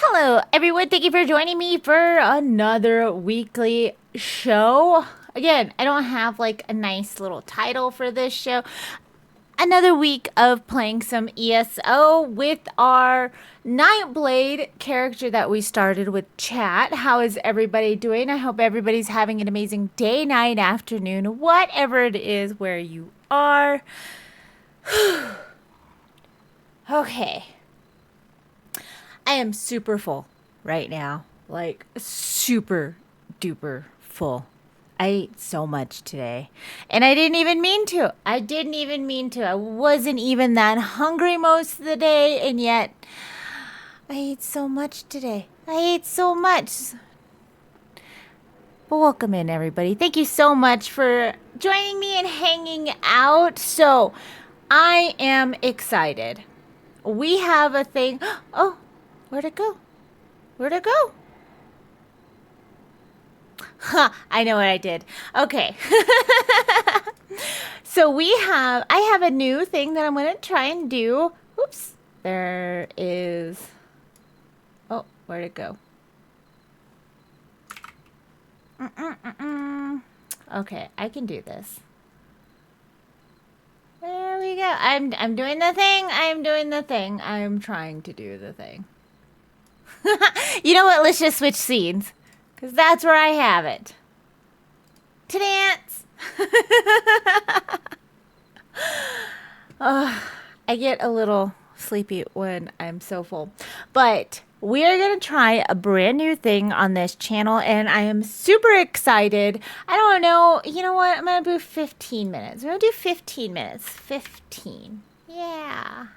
Hello, everyone. Thank you for joining me for another weekly show. Again, I don't have like a nice little title for this show. Another week of playing some ESO with our Nightblade character that we started with chat. How is everybody doing? I hope everybody's having an amazing day, night, afternoon, whatever it is where you are. Okay. I am super full right now. Like, super duper full. I ate so much today. And I didn't even mean to. I wasn't even that hungry most of the day. And yet, I ate so much today. I ate so much. But welcome in, everybody. Thank you so much for joining me and hanging out. So, I am excited. We have a thing. Oh, where'd it go? Where'd it go? Huh, I know what I did. Okay. So I have a new thing that I'm going to try and do. Oops. There is, oh, where'd it go? Okay, I can do this. There we go. I'm doing the thing. I'm doing the thing. I'm trying to do the thing. You know what? Let's just switch scenes. Because that's where I have it. To dance. I get a little sleepy when I'm so full. But we are going to try a brand new thing on this channel. And I am super excited. I don't know. You know what? I'm going to do 15 minutes. We're going to do 15 minutes. 15. Yeah.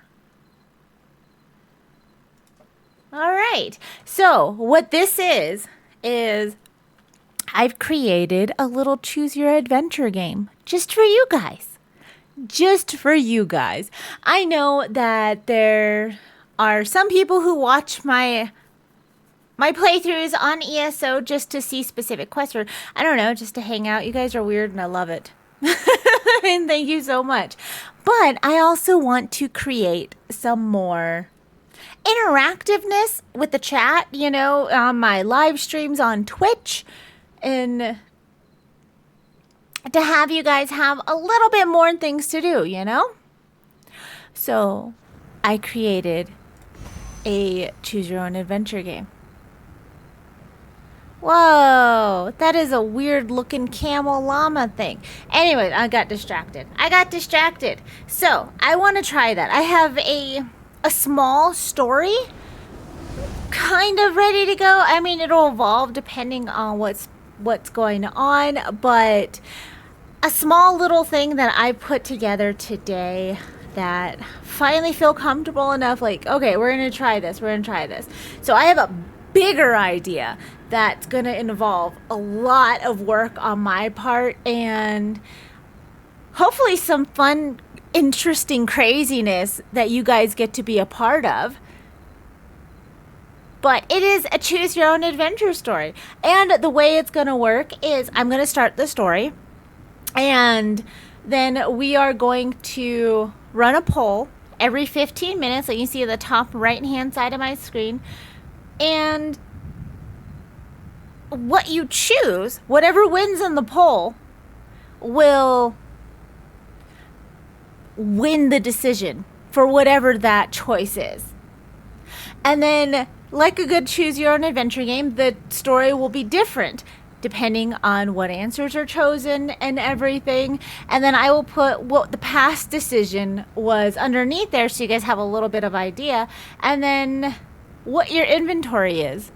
All right. So what this is I've created a little choose your adventure game just for you guys. Just for you guys. I know that there are some people who watch my playthroughs on ESO just to see specific quests, or I don't know, just to hang out. You guys are weird and I love it. And thank you so much. But I also want to create some more interactiveness with the chat, you know, on my live streams on Twitch, and to have you guys have a little bit more things to do, you know? So I created a choose your own adventure game. Whoa, that is a weird looking camel llama thing. Anyway, I got distracted. So I want to try that. I have a small story kind of ready to go. I mean, it'll evolve depending on what's going on, but a small little thing that I put together today that finally feel comfortable enough, like, okay, we're gonna try this. So I have a bigger idea that's gonna involve a lot of work on my part and hopefully some fun, interesting craziness that you guys get to be a part of. But it is a choose your own adventure story. And the way it's going to work is I'm going to start the story. And then we are going to run a poll every 15 minutes that you see at the top right hand side of my screen. And what you choose, whatever wins in the poll, will win the decision for whatever that choice is. And then, like a good choose your own adventure game, the story will be different depending on what answers are chosen and everything. And then I will put what the past decision was underneath there so you guys have a little bit of idea. And then what your inventory is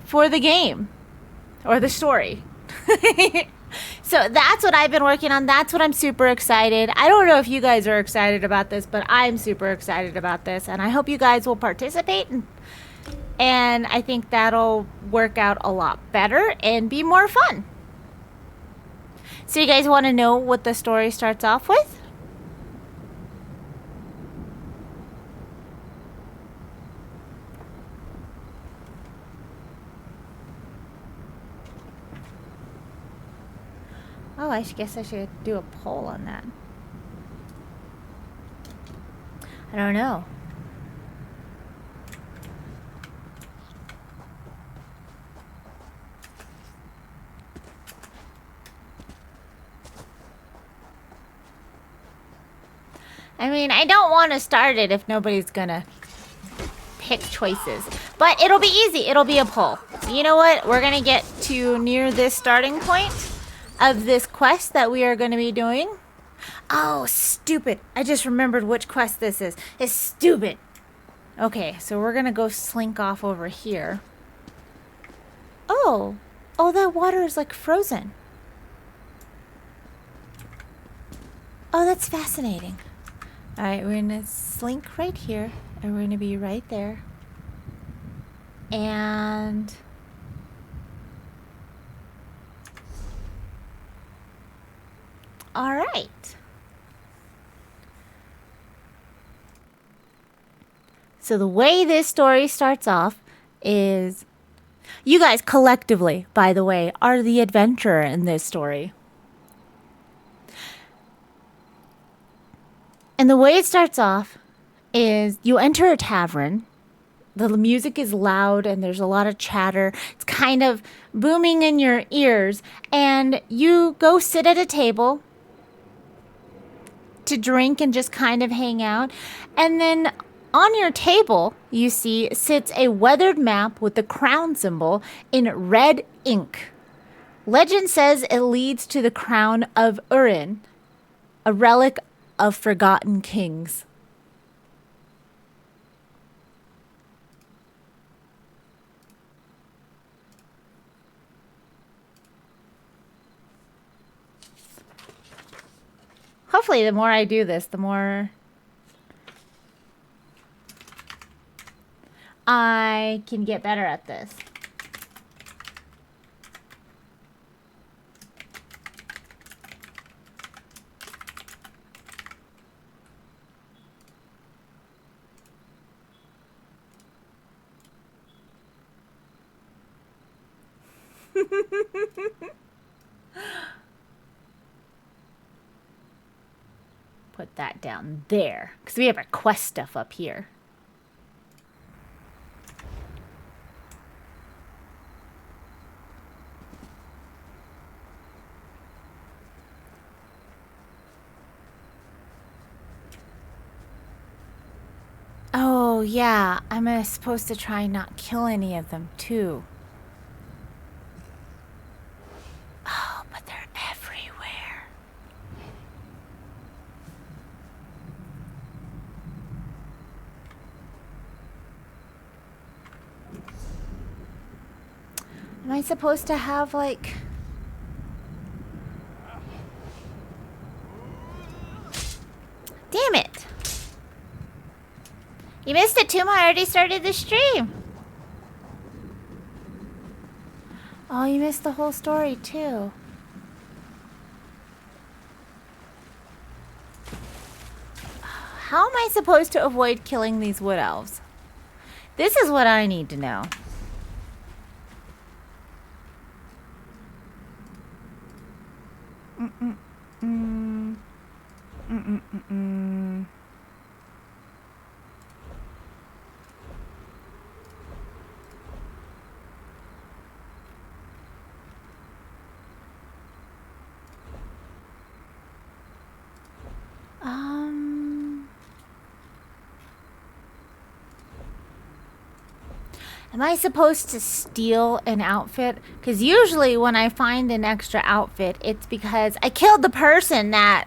for the game or the story. So that's what I've been working on. That's what I'm super excited. I don't know if you guys are excited about this, but I'm super excited about this. And I hope you guys will participate. And I think that'll work out a lot better and be more fun. So you guys want to know what the story starts off with? Oh, I guess I should do a poll on that. I don't know. I mean, I don't want to start it if nobody's gonna pick choices. But it'll be easy. It'll be a poll. You know what? We're gonna get to near this starting point of this quest that we are gonna be doing. Oh, stupid. I just remembered which quest this is. It's stupid. Okay, so we're gonna go slink off over here. Oh, that water is like frozen. Oh, that's fascinating. All right, we're gonna slink right here, and we're gonna be right there. And all right. So the way this story starts off is, you guys collectively, by the way, are the adventurer in this story. And the way it starts off is you enter a tavern. The music is loud and there's a lot of chatter. It's kind of booming in your ears. And you go sit at a table to drink and just kind of hang out. And then on your table, you see, sits a weathered map with the crown symbol in red ink. Legend says it leads to the crown of Urin, a relic of forgotten kings. Hopefully, the more I do this, the more I can get better at this. Put that down there, because we have our quest stuff up here. Oh, yeah, I'm supposed to try not kill any of them, too. Oh, but they're everywhere. Am I supposed to have, like... Damn it! You missed it, Toom. I already started the stream. Oh, you missed the whole story, too. How am I supposed to avoid killing these wood elves? This is what I need to know. Am I supposed to steal an outfit? Because usually when I find an extra outfit, it's because I killed the person that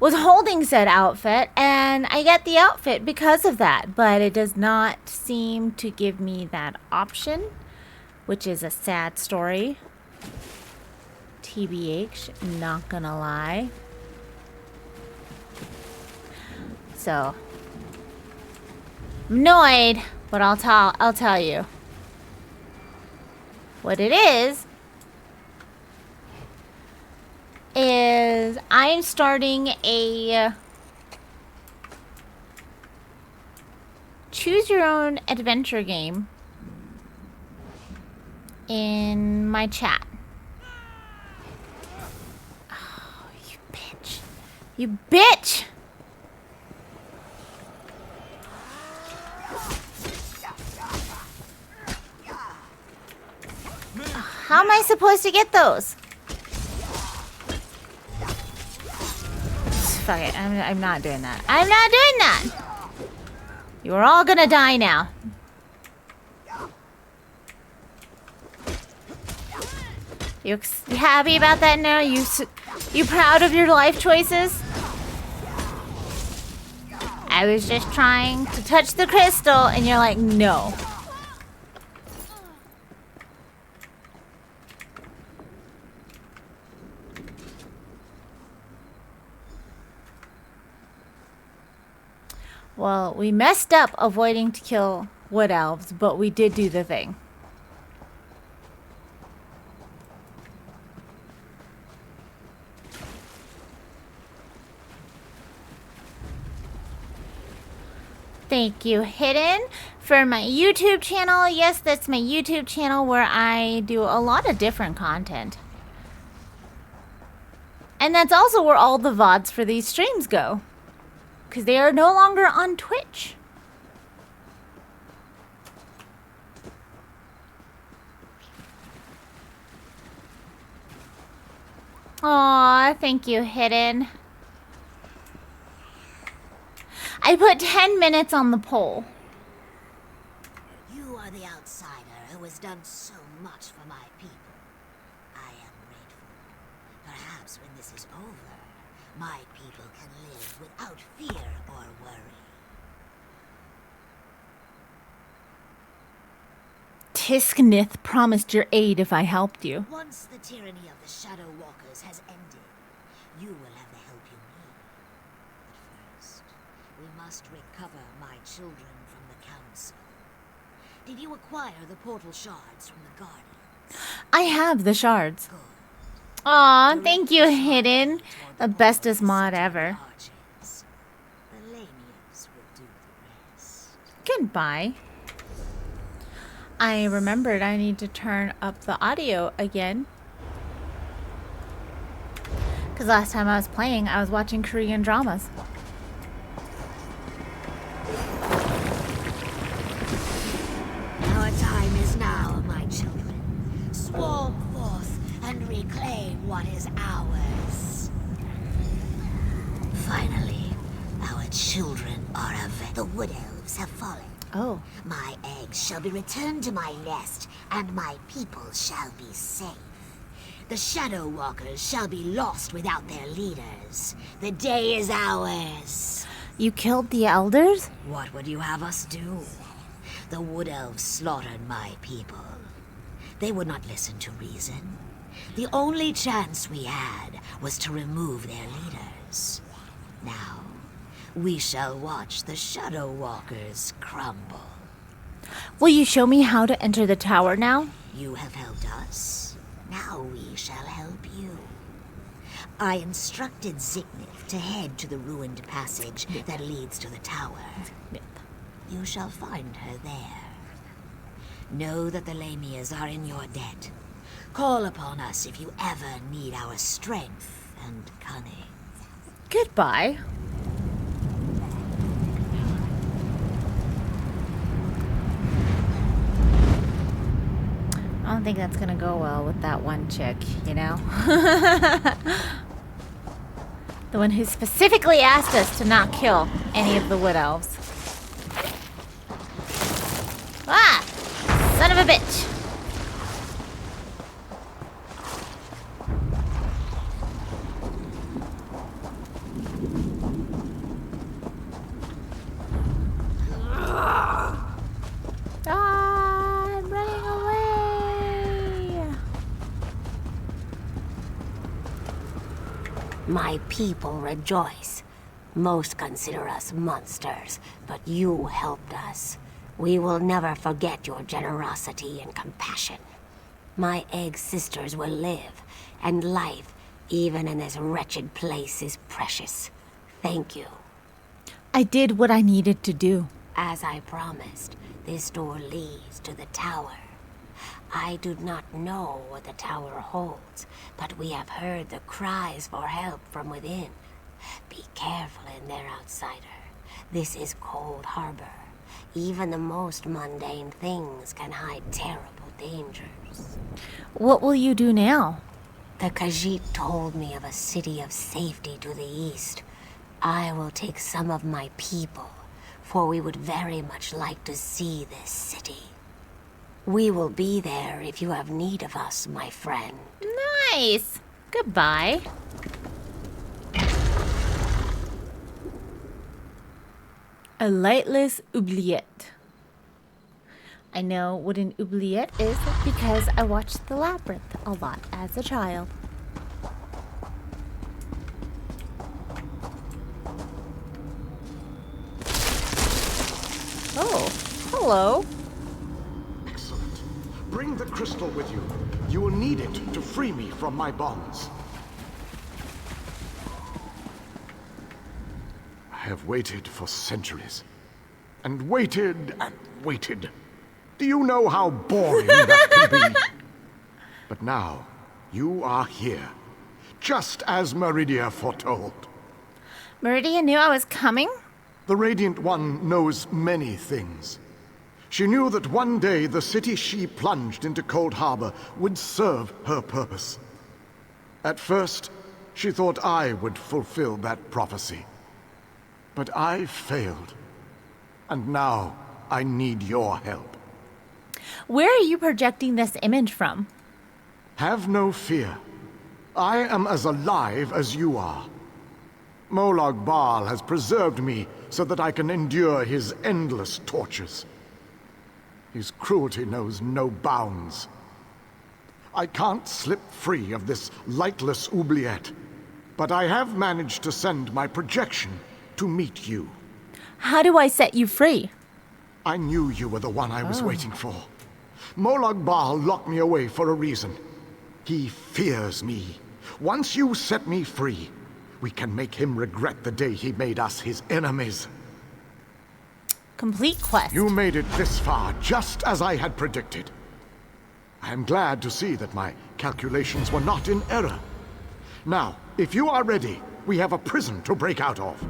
was holding said outfit, and I get the outfit because of that. But it does not seem to give me that option, which is a sad story. TBH, not gonna lie. So, I'm annoyed, but I'll tell you. What it is I'm starting a choose your own adventure game in my chat. Oh, you bitch. You bitch! How am I supposed to get those? It's fuck it. I'm not doing that. I'm not doing that! You are all gonna die now. You happy about that now? You proud of your life choices? I was just trying to touch the crystal, and you're like, no. Well, we messed up avoiding to kill wood elves, but we did do the thing. Thank you, Hidden, for my YouTube channel. Yes, that's my YouTube channel where I do a lot of different content. And that's also where all the VODs for these streams go. Because they are no longer on Twitch. Aw, thank you, Hidden. I put 10 minutes on the poll. You are the outsider who has done so much for my people. I am grateful. Perhaps when this is over, my people can live without fear or worry. Tisknith promised your aid if I helped you. Once the tyranny of the Shadow Walkers has ended, you will have the help you need. But first, we must recover my children from the Council. Did you acquire the portal shards from the Guardians? I have the shards. Good. Aw, thank you, Hidden. The bestest mod ever. The Lamias will do the rest. Goodbye. I remembered I need to turn up the audio again. Because last time I was playing, I was watching Korean dramas. Our time is now, my children. Swarm forth and reclaim what is ours. Finally, our children are avenged. The wood elves have fallen. Oh. My eggs shall be returned to my nest, and my people shall be safe. The Shadow Walkers shall be lost without their leaders. The day is ours. You killed the elders? What would you have us do? The Wood Elves slaughtered my people. They would not listen to reason. The only chance we had was to remove their leaders. Now, we shall watch the Shadow Walkers crumble. Will you show me how to enter the tower now? You have helped us. Now we shall help you. I instructed Zignith to head to the ruined passage that leads to the tower. You shall find her there. Know that the Lamias are in your debt. Call upon us if you ever need our strength and cunning. Goodbye. I don't think that's gonna go well with that one chick, you know? The one who specifically asked us to not kill any of the wood elves. Ah! Son of a bitch! I'm running away! My people rejoice. Most consider us monsters, but you helped us. We will never forget your generosity and compassion. My egg sisters will live, and life, even in this wretched place, is precious. Thank you. I did what I needed to do. As I promised, this door leads to the tower. I do not know what the tower holds, but we have heard the cries for help from within. Be careful in there, outsider. This is Cold Harbor. Even the most mundane things can hide terrible dangers. What will you do now? The Khajiit told me of a city of safety to the east, I will take some of my people, for we would very much like to see this city. We will be there if you have need of us, my friend. Nice. Goodbye. A lightless oubliette. I know what an oubliette is because I watched The Labyrinth a lot as a child. Oh, hello. Excellent. Bring the crystal with you. You will need it to free me from my bonds. I have waited for centuries. And waited and waited. Do you know how boring that can be? But now, you are here. Just as Meridia foretold. Meridia knew I was coming? The Radiant One knows many things. She knew that one day the city she plunged into Cold Harbor would serve her purpose. At first, she thought I would fulfill that prophecy. But I failed. And now, I need your help. Where are you projecting this image from? Have no fear. I am as alive as you are. Molag Bal has preserved me so that I can endure his endless tortures. His cruelty knows no bounds. I can't slip free of this lightless oubliette, but I have managed to send my projection to meet you. How do I set you free? I knew you were the one I was waiting for. Molag Bal locked me away for a reason. He fears me. Once you set me free, we can make him regret the day he made us his enemies. Complete quest. You made it this far, just as I had predicted. I am glad to see that my calculations were not in error. Now, if you are ready, we have a prison to break out of.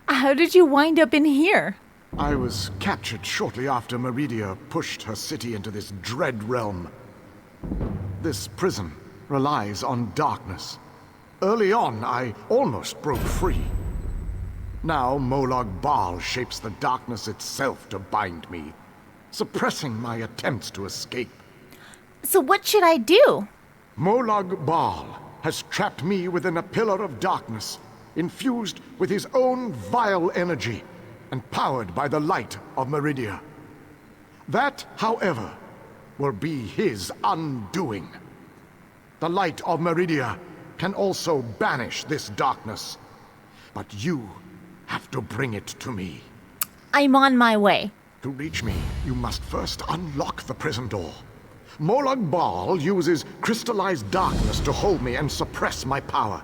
How did you wind up in here? I was captured shortly after Meridia pushed her city into this dread realm. This prison relies on darkness. Early on, I almost broke free. Now Molag Bal shapes the darkness itself to bind me, suppressing my attempts to escape. So what should I do? Molag Bal has trapped me within a pillar of darkness, infused with his own vile energy and powered by the light of Meridia. That, however, will be his undoing. The light of Meridia can also banish this darkness, but you have to bring it to me. I'm on my way. To reach me, you must first unlock the prison door. Molag Bal uses crystallized darkness to hold me and suppress my power.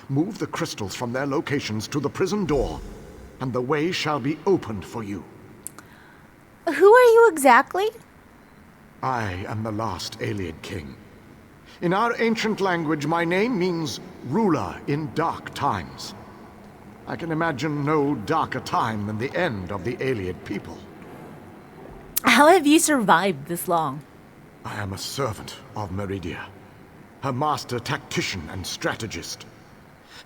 Move the crystals from their locations to the prison door, and the way shall be opened for you. Who are you exactly? I am the last alien king. In our ancient language, my name means ruler in dark times. I can imagine no darker time than the end of the alien people. How have you survived this long? I am a servant of Meridia, her master tactician and strategist.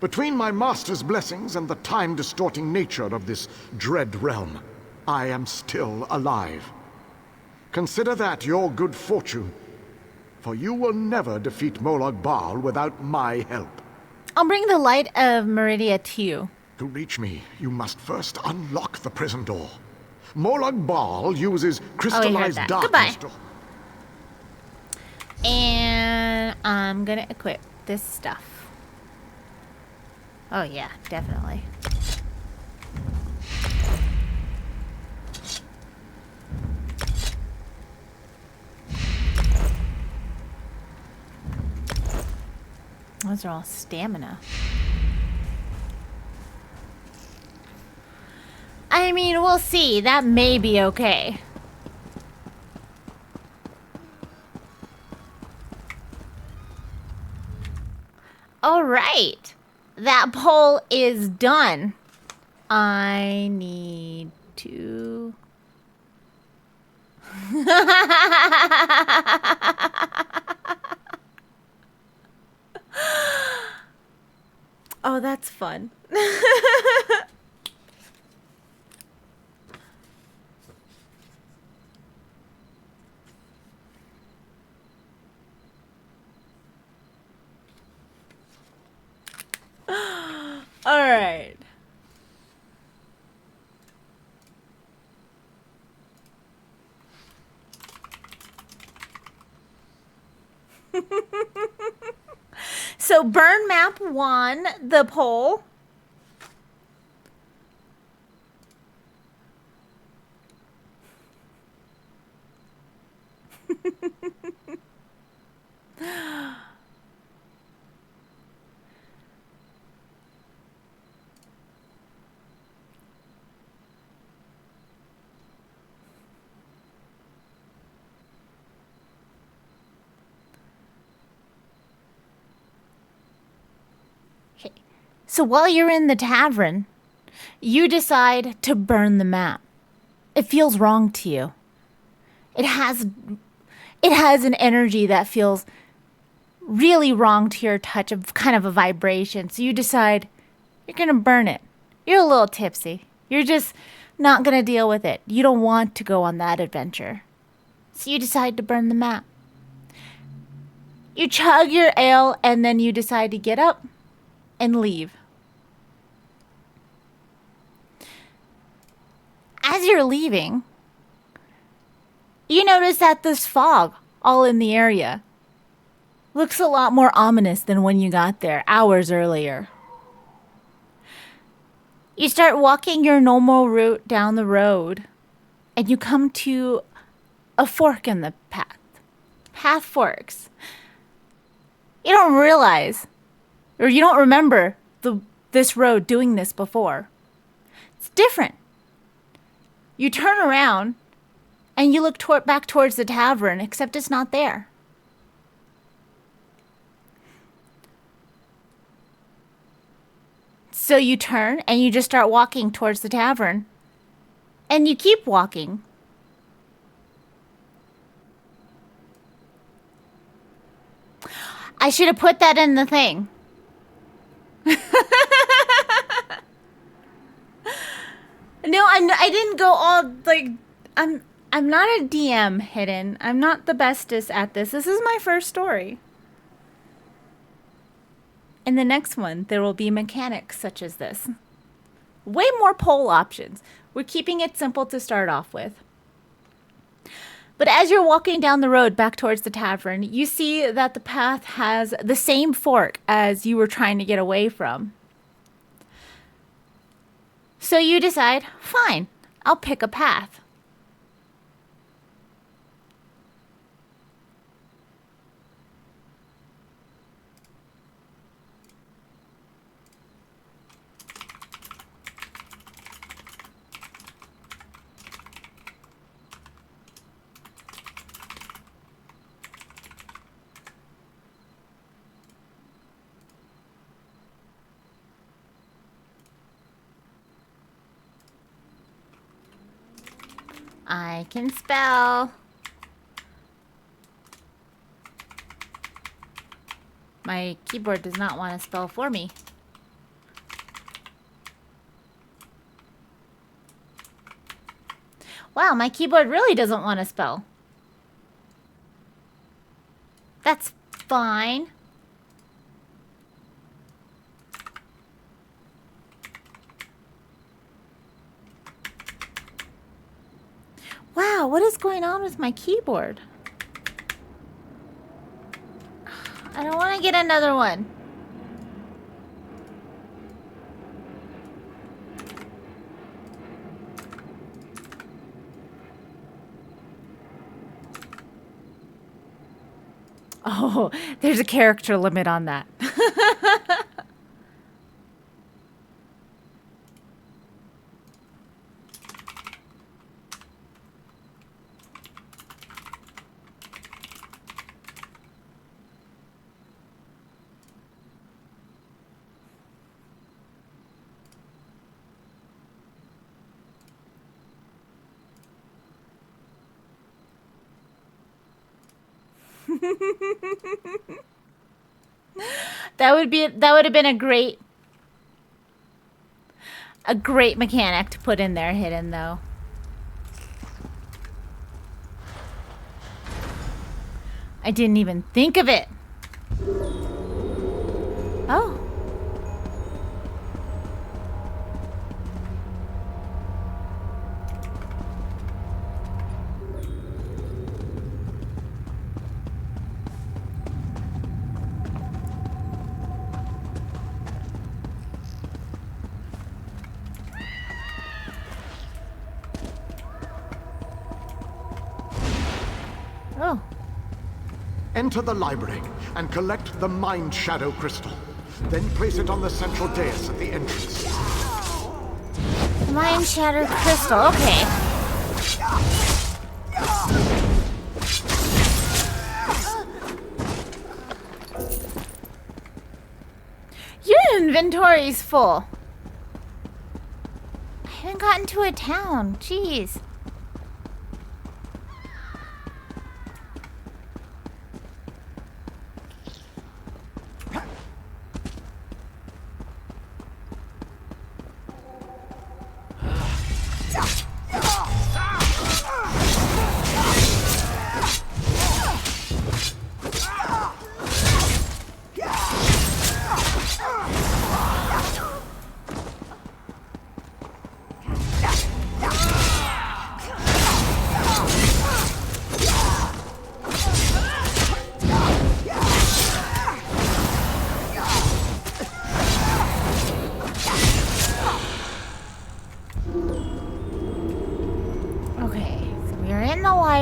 Between my master's blessings and the time-distorting nature of this dread realm, I am still alive. Consider that your good fortune, for you will never defeat Molag Bal without my help. I'll bring the light of Meridia to you. To reach me, you must first unlock the prison door. Molag Bal uses crystallized that. darkness Goodbye. And I'm gonna equip this stuff. Oh yeah, definitely. Those are all stamina. I mean, we'll see. That may be okay. All right. That poll is done. I need to... Oh, that's fun. All right. So Burn Map won the poll. Okay. So while you're in the tavern, you decide to burn the map. It feels wrong to you. It has an energy that feels really wrong to your touch, of kind of a vibration. So you decide you're going to burn it. You're a little tipsy. You're just not going to deal with it. You don't want to go on that adventure. So you decide to burn the map. You chug your ale and then you decide to get up and leave. As you're leaving, you notice that this fog all in the area looks a lot more ominous than when you got there hours earlier. You start walking your normal route down the road and you come to a fork in the path. Path forks. You don't realize, or you don't remember this road doing this before. It's different. You turn around and you look back towards the tavern, except it's not there. So you turn and you just start walking towards the tavern. And you keep walking. I should have put that in the thing. No, I didn't go all like I'm not a DM hidden. I'm not the bestest at this. This is my first story. In the next one, there will be mechanics such as this. Way more poll options. We're keeping it simple to start off with. But as you're walking down the road back towards the tavern, you see that the path has the same fork as you were trying to get away from. So you decide, fine, I'll pick a path. I can spell. My keyboard does not want to spell for me. Wow, my keyboard really doesn't want to spell. That's fine. Wow, what is going on with my keyboard? I don't want to get another one. Oh, there's a character limit on that. That would have been a great A great mechanic to put in there hidden, though. I didn't even think of it. Oh. Oh. Enter the library and collect the Mind Shadow Crystal. Then place it on the central dais at the entrance. Mind Shatter Crystal. Okay. Your inventory's full. I haven't gotten to a town. Jeez.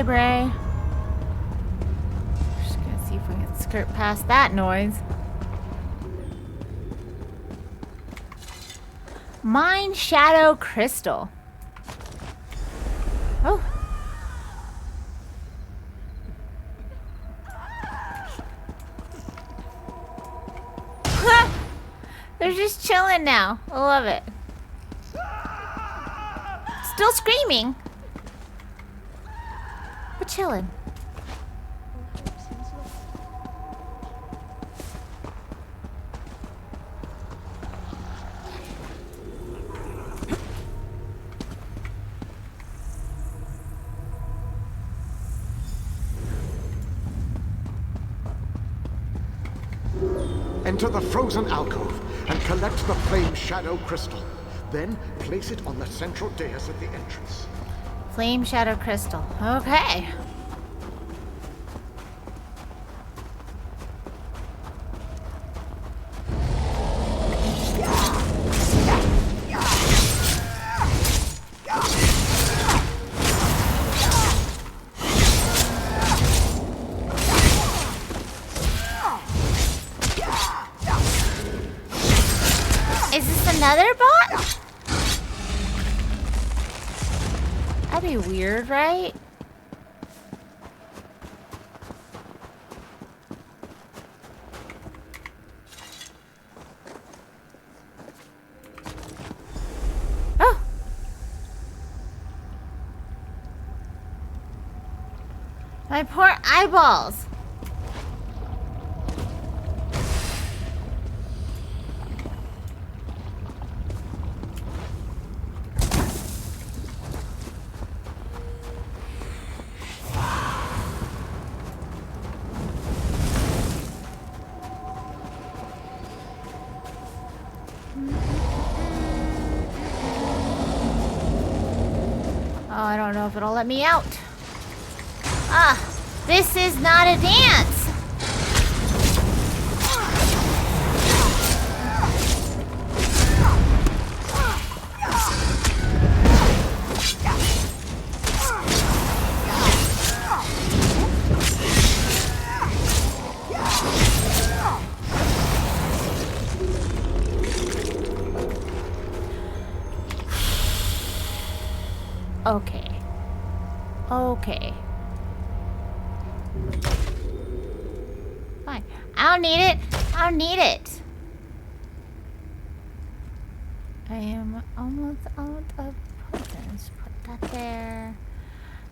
Library. Just gonna see if we can skirt past that noise. Mind Shadow Crystal. Oh. They're just chilling now. I love it. Still screaming. But chilling. Enter the frozen alcove and collect the Flame Shadow Crystal. Then place it on the central dais at the entrance. Flame Shadow Crystal. Okay. Is this another bot? That'd be weird, right? Oh! My poor eyeballs! Oh, I don't know if it'll let me out. Ah, this is not a dance. Okay. Okay. Fine. I don't need it. I don't need it. I am almost out of potions. Put that there.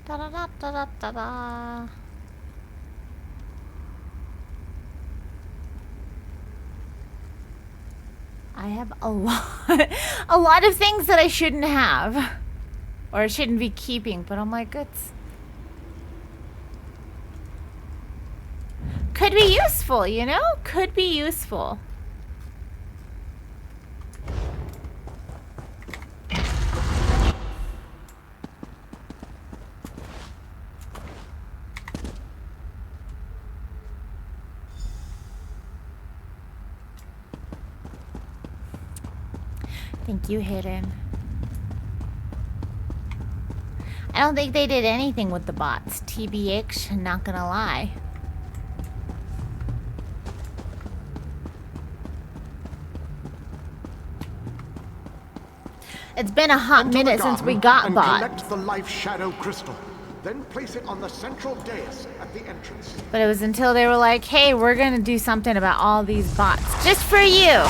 Da da da da da da da. I have a lot of things that I shouldn't have. Or shouldn't be keeping, but I'm like, it's... Could be useful, you know? Could be useful. Thank you, Hidden. I don't think they did anything with the bots. TBH, not gonna lie. It's been a hot minute since we got bots. Collect the life shadow crystal. Then place it on the central dais at the entrance. But it was until they were like, hey, we're gonna do something about all these bots. Just for you.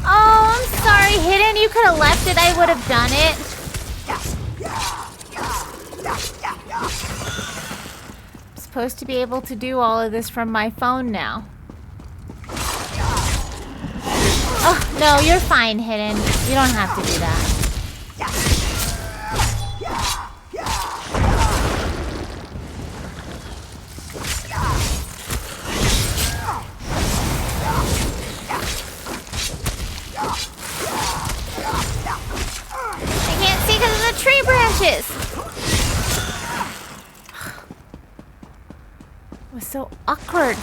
Oh, I'm sorry, Hidden. You could have left it. I would have done it. I'm supposed to be able to do all of this from my phone now. Oh, no, you're fine, Hidden. You don't have to do that. I can't see because of the tree branches. It was so awkward.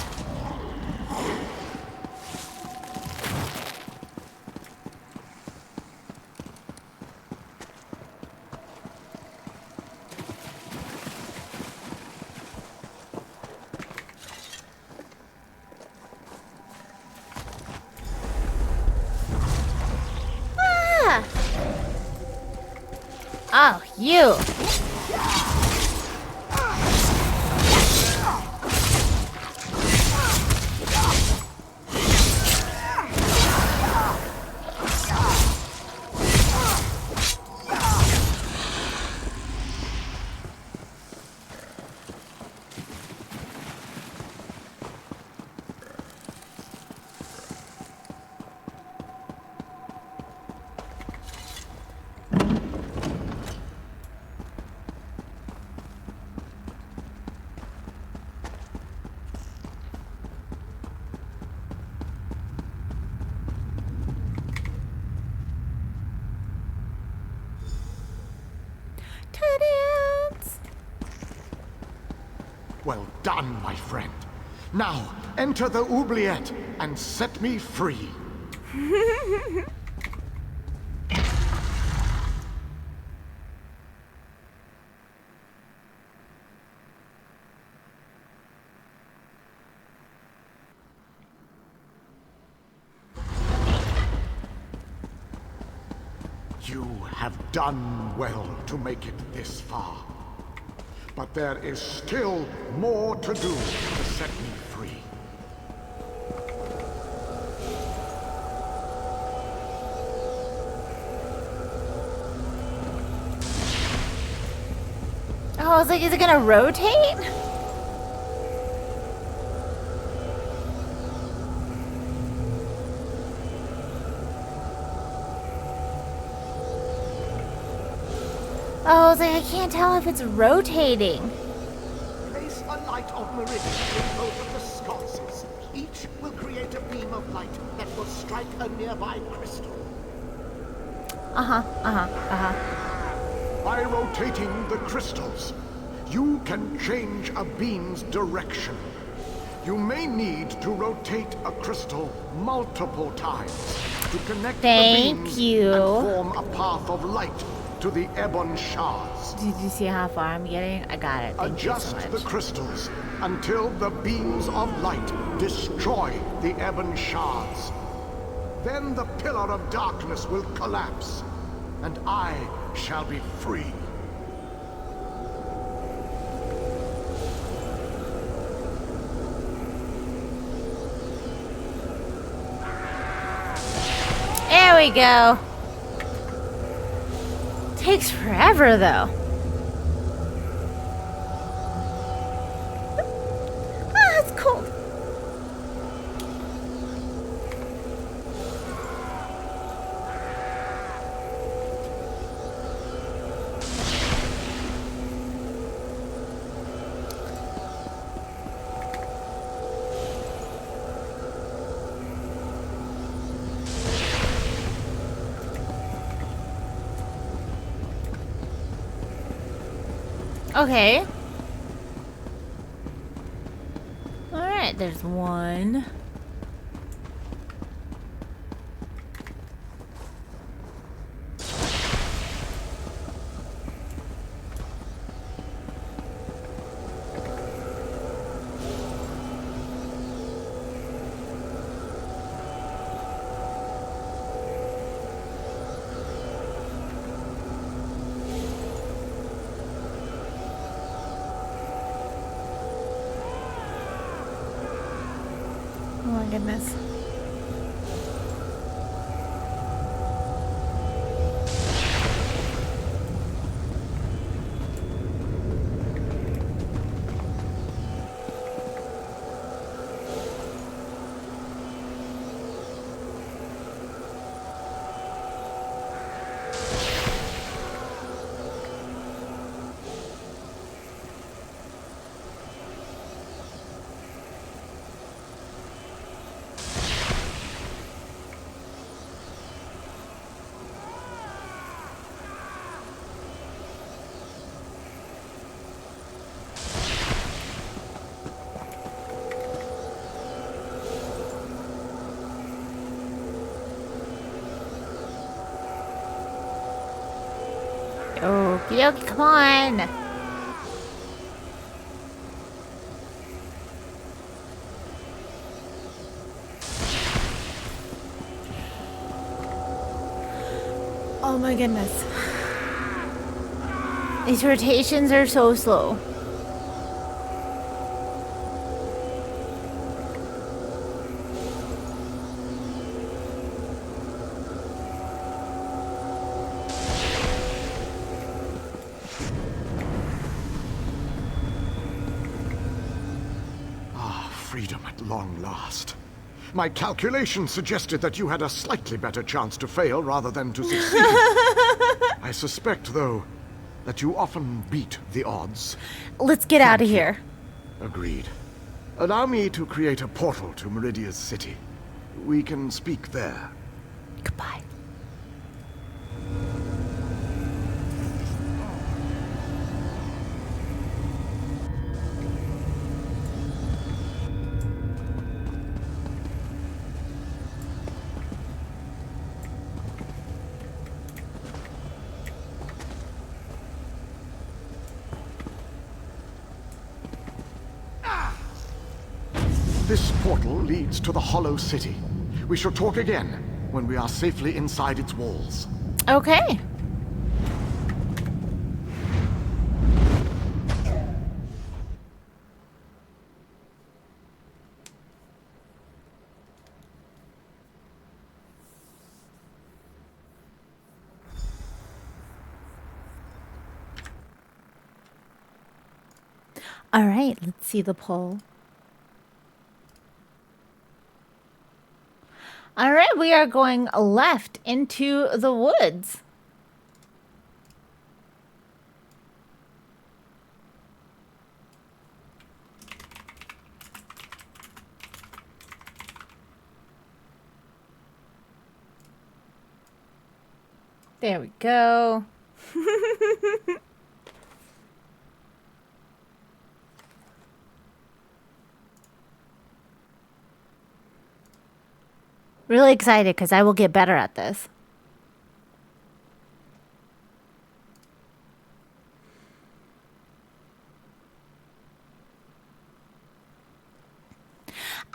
Oh, you! Well done, my friend. Now, enter the oubliette and set me free. You have done well to make it this far. But there is still more to do to set me free. Oh, I was like, is it gonna rotate? Oh, I was like, I can't tell if it's rotating. Place a light of meridian in both of the sconces. Each will create a beam of light that will strike a nearby crystal. By rotating the crystals, you can change a beam's direction. You may need to rotate a crystal multiple times to connect the beams and form a path of light to the ebon shards. Did you see how far I'm getting? I got it. Thank Adjust you so the much. crystals until the beams of light destroy the ebon shards. Then the pillar of darkness will collapse, and I shall be free. There we go. Takes forever, though. Ah, it's cold. Okay. Alright, there's one. Oh my goodness. Okie dokie, come on. Oh my goodness. These rotations are so slow. Freedom at long last. My calculations suggested that you had a slightly better chance to fail rather than to succeed. I suspect, though, that you often beat the odds. Let's get out of here. Agreed. Allow me to create a portal to Meridia's city. We can speak there. Goodbye. This portal leads to the Hollow City. We shall talk again when we are safely inside its walls. Okay. All right, let's see the poll. All right, we are going left into the woods. There we go. Really excited because I will get better at this.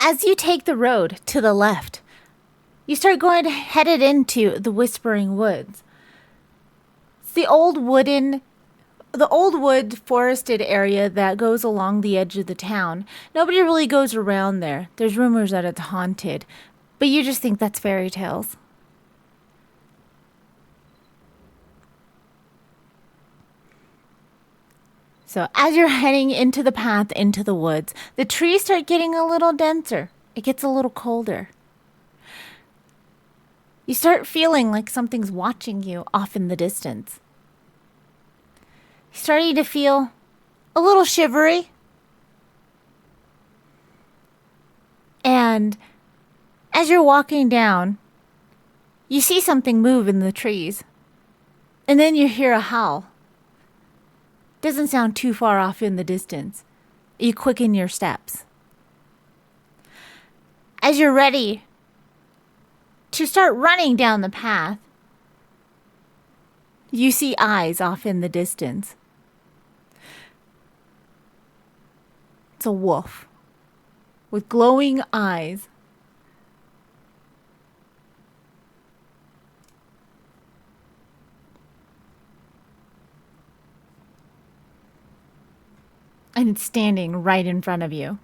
As you take the road to the left, you start going headed into the Whispering Woods. It's the old wood forested area that goes along the edge of the town. Nobody really goes around there. There's rumors that it's haunted, but you just think that's fairy tales. So as you're heading into the path into the woods, the trees start getting a little denser. It gets a little colder. You start feeling like something's watching you off in the distance. You're starting to feel a little shivery. And as you're walking down, you see something move in the trees. And then you hear a howl. Doesn't sound too far off in the distance. You quicken your steps. As you're ready to start running down the path, you see eyes off in the distance. It's a wolf with glowing eyes. And it's standing right in front of you.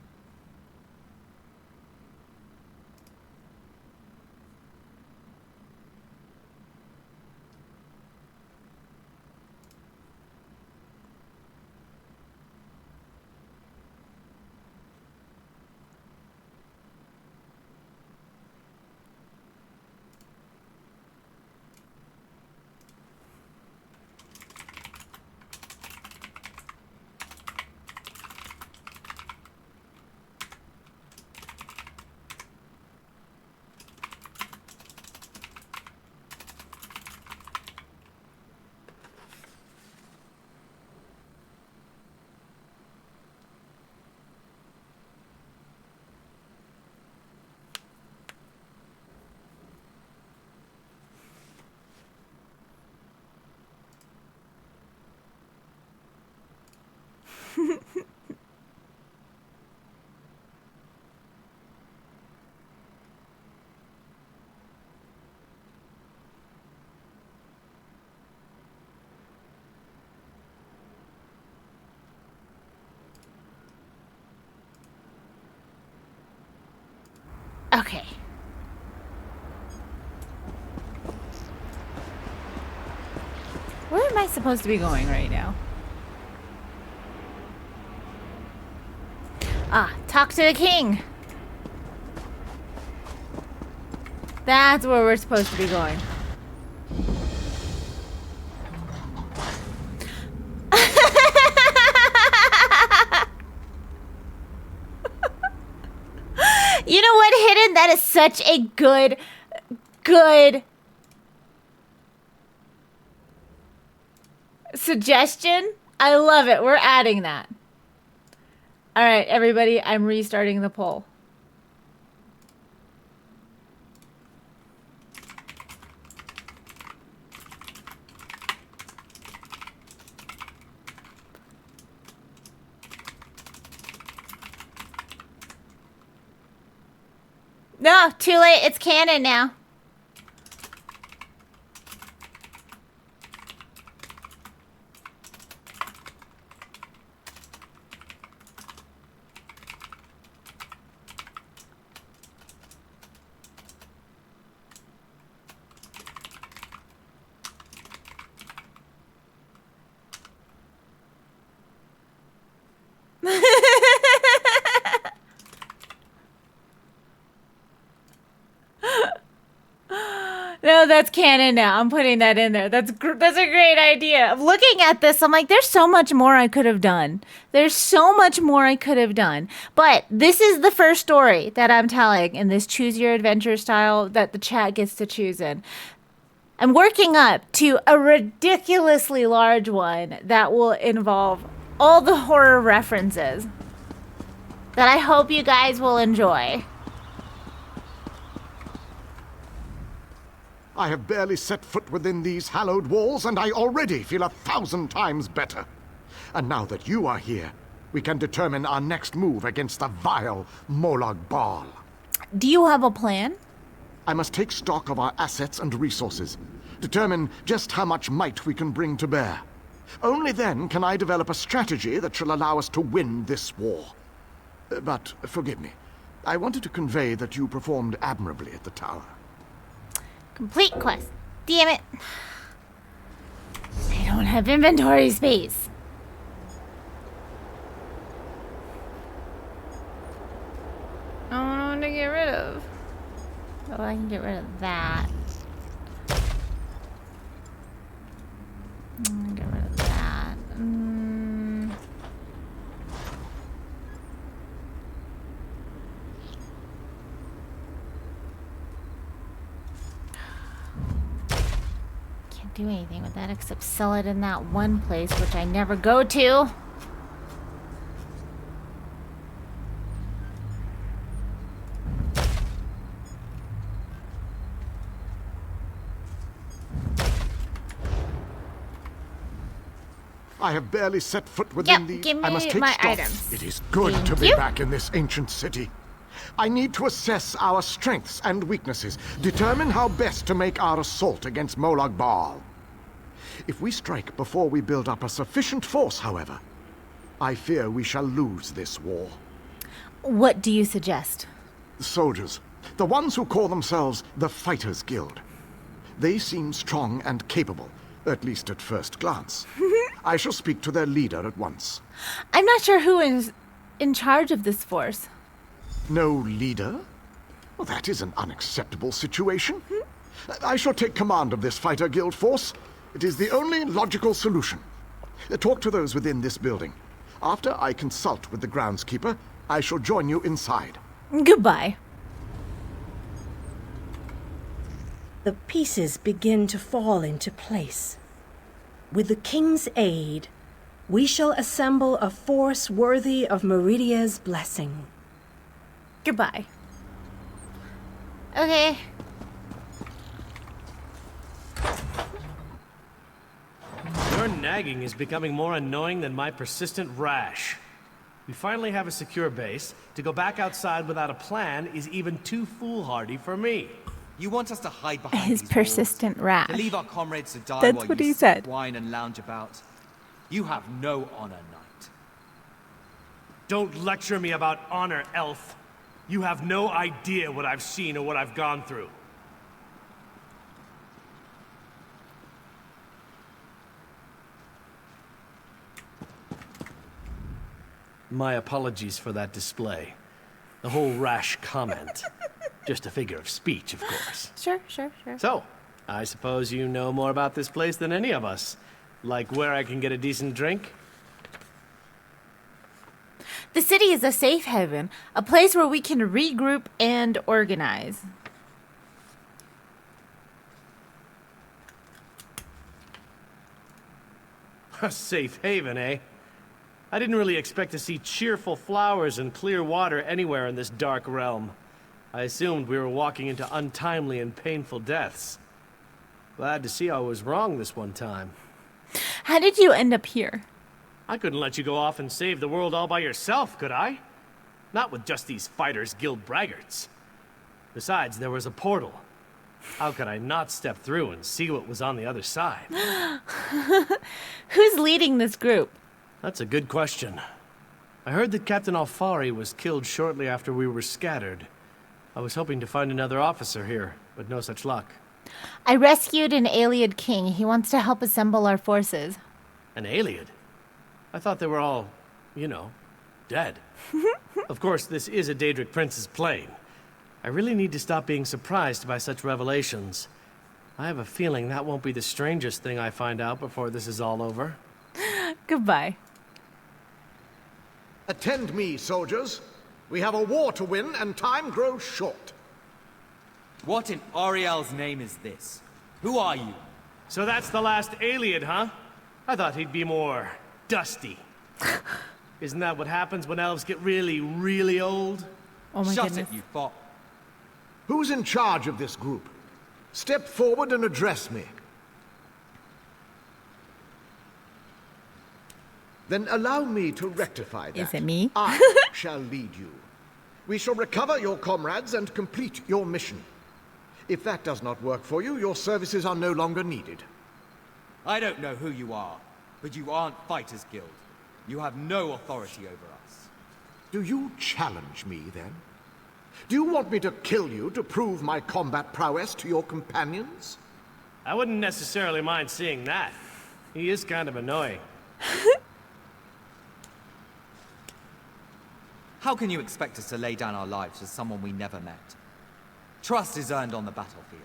Okay. Where am I supposed to be going right now? Ah, talk to the king. That's where we're supposed to be going. You know what, Hidden? That is such a good suggestion. I love it. We're adding that. All right, everybody, I'm restarting the poll. No, too late. It's canon now. No, that's canon now. I'm putting that in there. That's a great idea. Looking at this, I'm like, there's so much more I could have done. There's so much more I could have done. But this is the first story that I'm telling in this choose your adventure style that the chat gets to choose in. I'm working up to a ridiculously large one that will involve all the horror references that I hope you guys will enjoy. I have barely set foot within these hallowed walls, and I already feel 1,000 times better. And now that you are here, we can determine our next move against the vile Molag Bal. Do you have a plan? I must take stock of our assets and resources, determine just how much might we can bring to bear. Only then can I develop a strategy that shall allow us to win this war. But forgive me, I wanted to convey that you performed admirably at the tower. Complete quest. Damn it. I don't have inventory space. get rid of? Oh, I can get rid of that. Get rid of that. Can't do anything with that except sell it in that one place, which I never go to. I have barely set foot within Yep, give me I must take my stock. items. It is good Thank to be you. back in this ancient city. I need to assess our strengths and weaknesses, determine how best to make our assault against Molag Bal. If we strike before we build up a sufficient force, however, I fear we shall lose this war. What do you suggest? The soldiers, the ones who call themselves the Fighters Guild. They seem strong and capable, at least at first glance. I shall speak to their leader at once. I'm not sure who is in charge of this force. No leader? Well, that is an unacceptable situation. I shall take command of this fighter guild force. It is the only logical solution. Talk to those within this building. After I consult with the groundskeeper, I shall join you inside. Goodbye. The pieces begin to fall into place. With the king's aid, we shall assemble a force worthy of Meridia's blessing. Goodbye. Okay. Your nagging is becoming more annoying than my persistent rash. We finally have a secure base. To go back outside without a plan is even too foolhardy for me. You want us to hide behind His these persistent walls, rash. to leave our comrades to die That's while what you he sip said. wine and lounge about? You have no honor, knight. Don't lecture me about honor, elf. You have no idea what I've seen or what I've gone through. My apologies for that display. The whole rash comment. Just a figure of speech, of course. Sure. So, I suppose you know more about this place than any of us. Like where I can get a decent drink? The city is a safe haven, a place where we can regroup and organize. A safe haven, eh? I didn't really expect to see cheerful flowers and clear water anywhere in this dark realm. I assumed we were walking into untimely and painful deaths. Glad to see I was wrong this one time. How did you end up here? I couldn't let you go off and save the world all by yourself, could I? Not with just these Fighters Guild braggarts. Besides, there was a portal. How could I not step through and see what was on the other side? Who's leading this group? That's a good question. I heard that Captain Alfari was killed shortly after we were scattered. I was hoping to find another officer here, but no such luck. I rescued an Aliad king. He wants to help assemble our forces. An Aliad? I thought they were all, you know, dead. Of course, this is a Daedric prince's plane. I really need to stop being surprised by such revelations. I have a feeling that won't be the strangest thing I find out before this is all over. Goodbye. Attend me, soldiers. We have a war to win, and time grows short. What in Ariel's name is this? Who are you? So that's the last Aliad, huh? I thought he'd be more dusty. Isn't that what happens when elves get really, really old? Oh my Shut goodness. it, you fop. Who's in charge of this group? Step forward and address me. Then allow me to rectify that. Is it me? I shall lead you. We shall recover your comrades and complete your mission. If that does not work for you, your services are no longer needed. I don't know who you are, but you aren't Fighters Guild. You have no authority over us. Do you challenge me, then? Do you want me to kill you to prove my combat prowess to your companions? I wouldn't necessarily mind seeing that. He is kind of annoying. How can you expect us to lay down our lives for someone we never met? Trust is earned on the battlefield.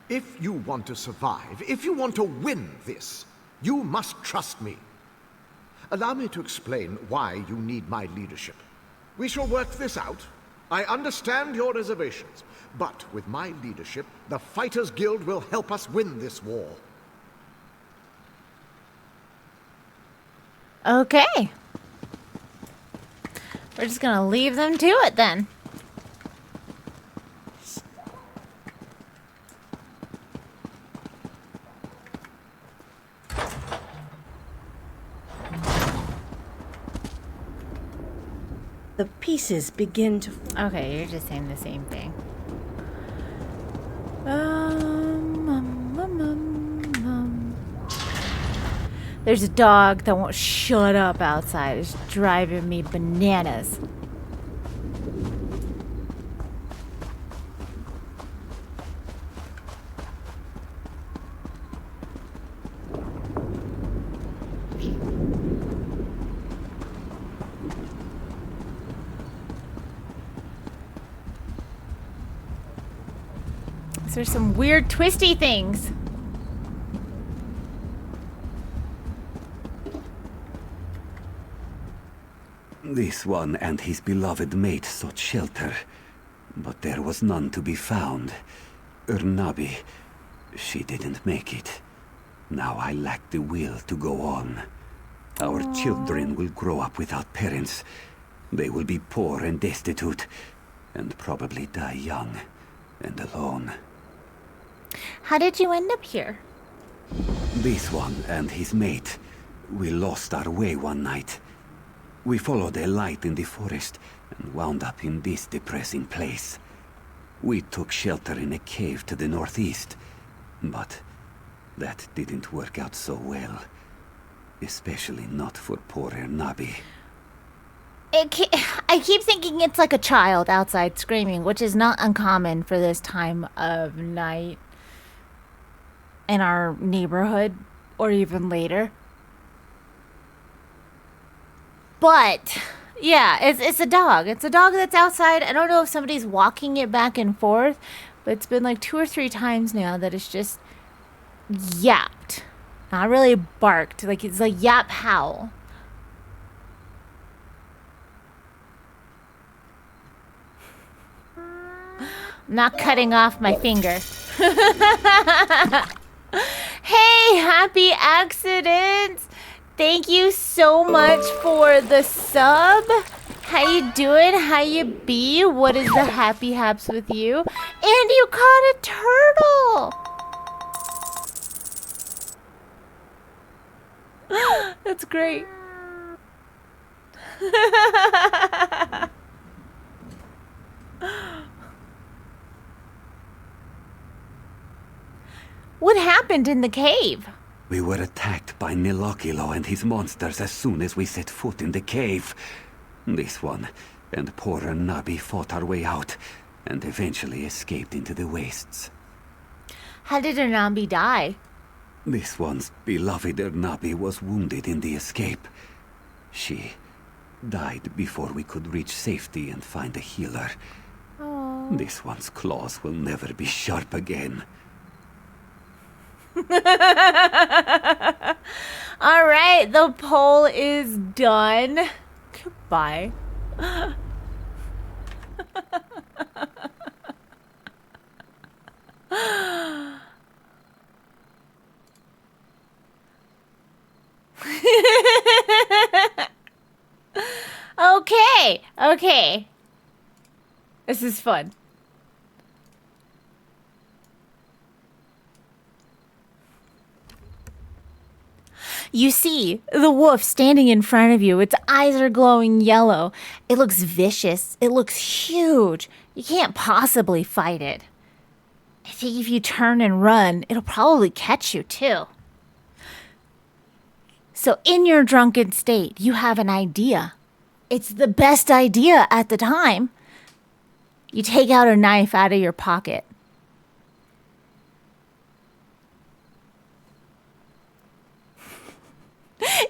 If you want to survive, if you want to win this, you must trust me. Allow me to explain why you need my leadership. We shall work this out. I understand your reservations, but with my leadership, the Fighters Guild will help us win this war. Okay. We're just gonna leave them to it then. The pieces begin to... Okay, you're just saying the same thing. There's a dog that won't shut up outside. It's driving me bananas. There's some weird twisty things. This one and his beloved mate sought shelter, but there was none to be found. Urnabi, she didn't make it. Now I lack the will to go on. Our children will grow up without parents. They will be poor and destitute, and probably die young and alone. How did you end up here? This one and his mate, we lost our way one night. We followed a light in the forest and wound up in this depressing place. We took shelter in a cave to the northeast, but that didn't work out so well. Especially not for poor Ernabi. I keep thinking it's like a child outside screaming, which is not uncommon for this time of night in our neighborhood, or even later. But yeah, it's a dog. It's a dog that's outside. I don't know if somebody's walking it back and forth, but it's been like 2 or 3 times now that it's just yapped. Not really barked. Like it's a yap howl. I'm not cutting off my finger. Hey, happy accidents. Thank you so much for the sub. How you doing? How you be? What is the happy haps with you? And you caught a turtle. That's great. What happened in the cave? We were attacked by Nilokilo and his monsters as soon as we set foot in the cave. This one and poor Ernabi fought our way out and eventually escaped into the wastes. How did Ernabi die? This one's beloved Ernabi was wounded in the escape. She died before we could reach safety and find a healer. Aww. This one's claws will never be sharp again. All right, the poll is done. Goodbye. Okay. This is fun. You see the wolf standing in front of you. Its eyes are glowing yellow. It looks vicious. It looks huge. You can't possibly fight it. I think if you turn and run, it'll probably catch you too. So in your drunken state, you have an idea. It's the best idea at the time. You take out a knife out of your pocket.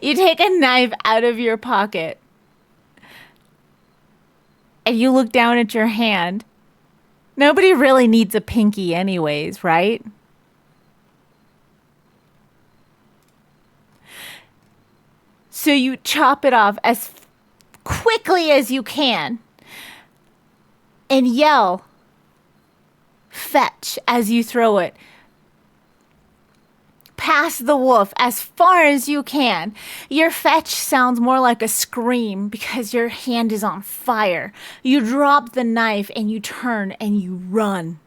You take a knife out of your pocket. and you look down at your hand. Nobody really needs a pinky anyways, right? So you chop it off as quickly as you can and yell, "Fetch," as you throw it past the wolf as far as you can. Your fetch sounds more like a scream because your hand is on fire. You drop the knife and you turn and you run.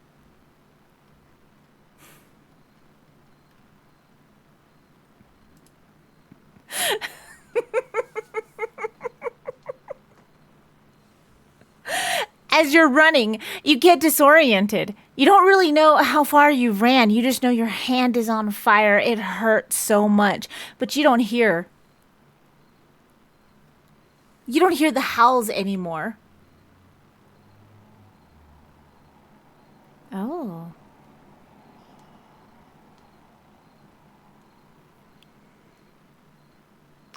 As you're running, you get disoriented. You don't really know how far you ran. You just know your hand is on fire. It hurts so much. But you don't hear. You don't hear the howls anymore. Oh.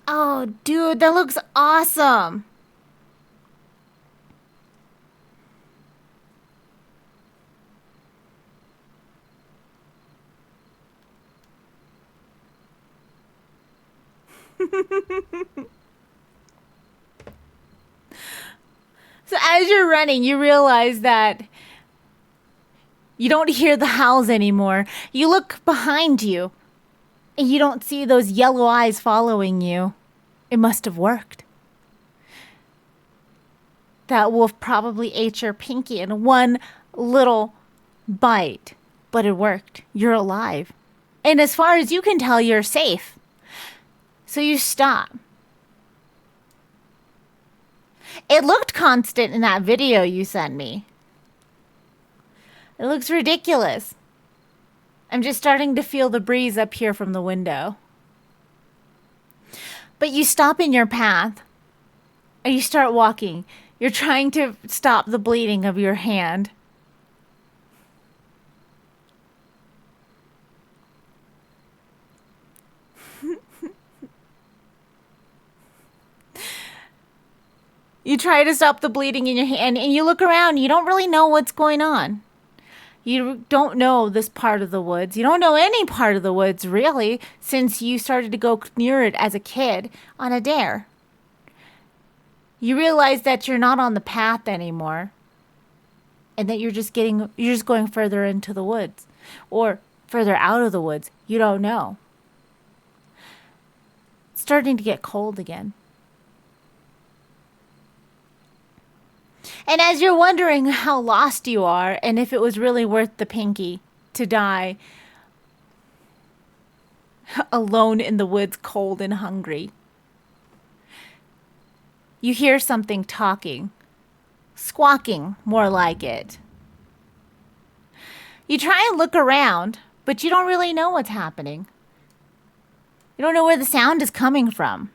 Oh, dude, that looks awesome. So as you're running, you realize that you don't hear the howls anymore. You look behind you, and you don't see those yellow eyes following you. It must have worked. That wolf probably ate your pinky in one little bite, but it worked. You're alive. And as far as you can tell, you're safe. So you stop. It looked constant in that video you sent me. It looks ridiculous. I'm just starting to feel the breeze up here from the window. But you stop in your path and you start walking. You're trying to stop the bleeding of your hand. You try to stop the bleeding in your hand and you look around. You don't really know what's going on. You don't know this part of the woods. You don't know any part of the woods, really, since you started to go near it as a kid on a dare. You realize that you're not on the path anymore and that you're just going further into the woods or further out of the woods. You don't know. It's starting to get cold again. And as you're wondering how lost you are and if it was really worth the pinky to die alone in the woods, cold and hungry, you hear something talking, squawking, more like it. You try and look around, but you don't really know what's happening. You don't know where the sound is coming from.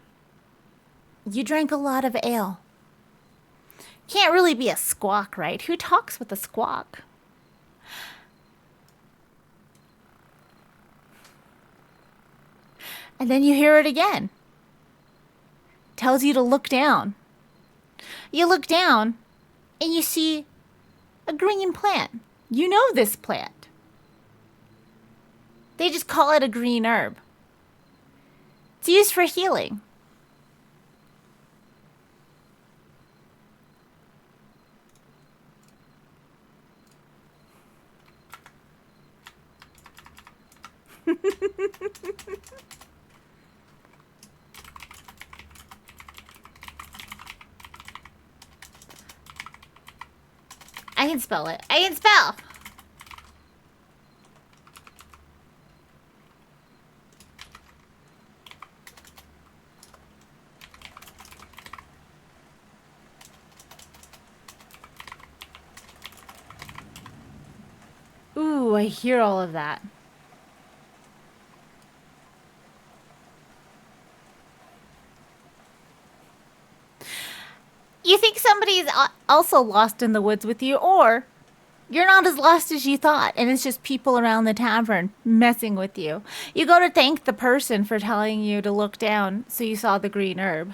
You drank a lot of ale. Can't really be a squawk, right? Who talks with a squawk? And then you hear it again. Tells you to look down. You look down and you see a green plant. You know this plant. They just call it a green herb. It's used for healing. I can spell it. I can spell. Ooh, I hear all of that. You think somebody's also lost in the woods with you, or you're not as lost as you thought, and it's just people around the tavern messing with you. You go to thank the person for telling you to look down so you saw the green herb.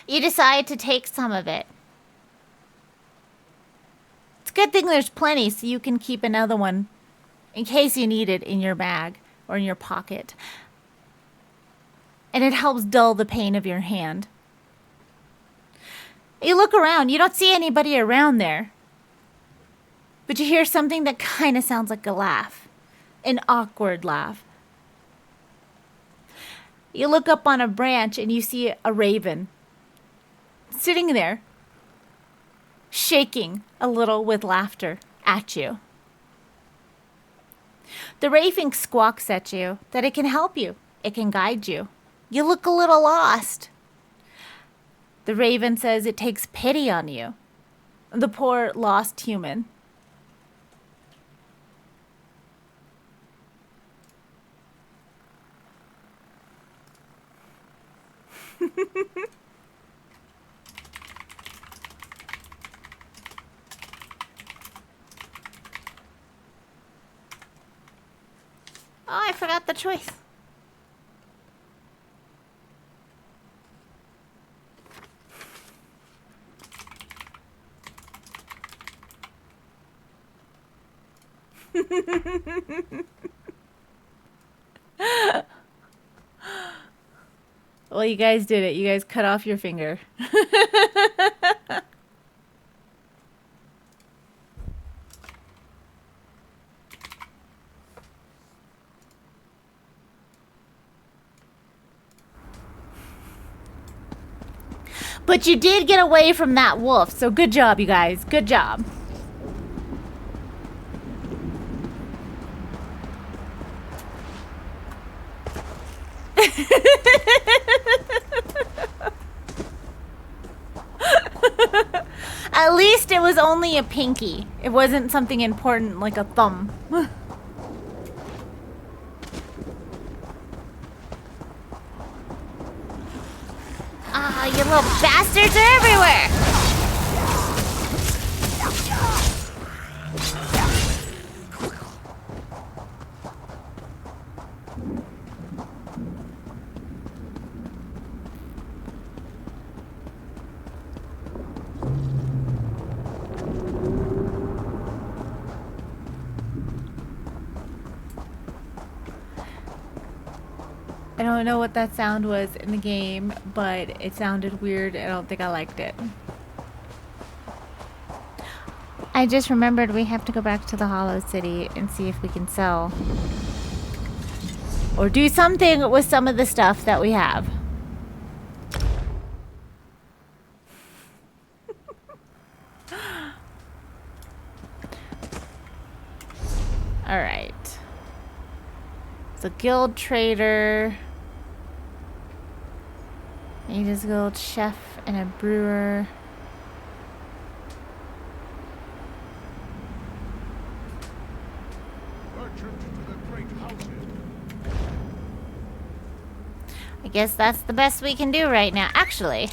You decide to take some of it. It's a good thing there's plenty so you can keep another one in case you need it in your bag or in your pocket. And it helps dull the pain of your hand. You look around, you don't see anybody around there. But you hear something that kind of sounds like a laugh. An awkward laugh. You look up on a branch and you see a raven sitting there, shaking a little with laughter at you. The raven squawks at you that it can help you. It can guide you. You look a little lost. The raven says it takes pity on you. The poor lost human. Oh, I forgot the choice. Well, you guys did it. You guys cut off your finger. But you did get away from that wolf, so good job, you guys. Good job. At least it was only a pinky. It wasn't something important like a thumb. Ah, you little bastards are everywhere! I don't know what that sound was in the game, but it sounded weird. I don't think I liked it. I just remembered we have to go back to the Hollow City and see if we can sell or do something with some of the stuff that we have. All right. It's a guild trader. Need a guild chef and a brewer. I guess that's the best we can do right now. Actually,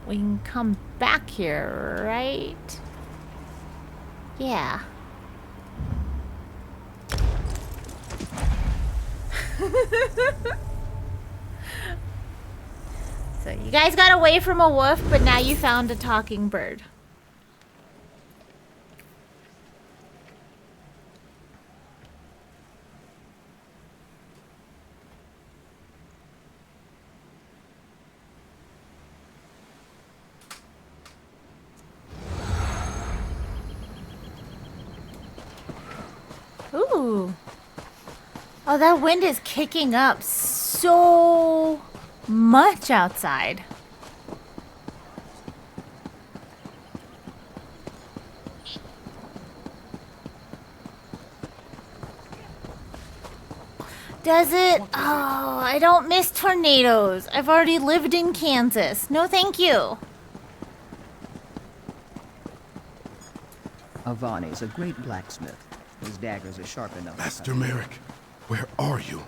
we can come back here, right? Yeah. So you guys got away from a wolf, but now you found a talking bird. Ooh. Oh, that wind is kicking up so much outside. Does it? Oh, I don't miss tornadoes. I've already lived in Kansas. No, thank you. Avani's a great blacksmith. His daggers are sharp enough. Master Merrick, where are you?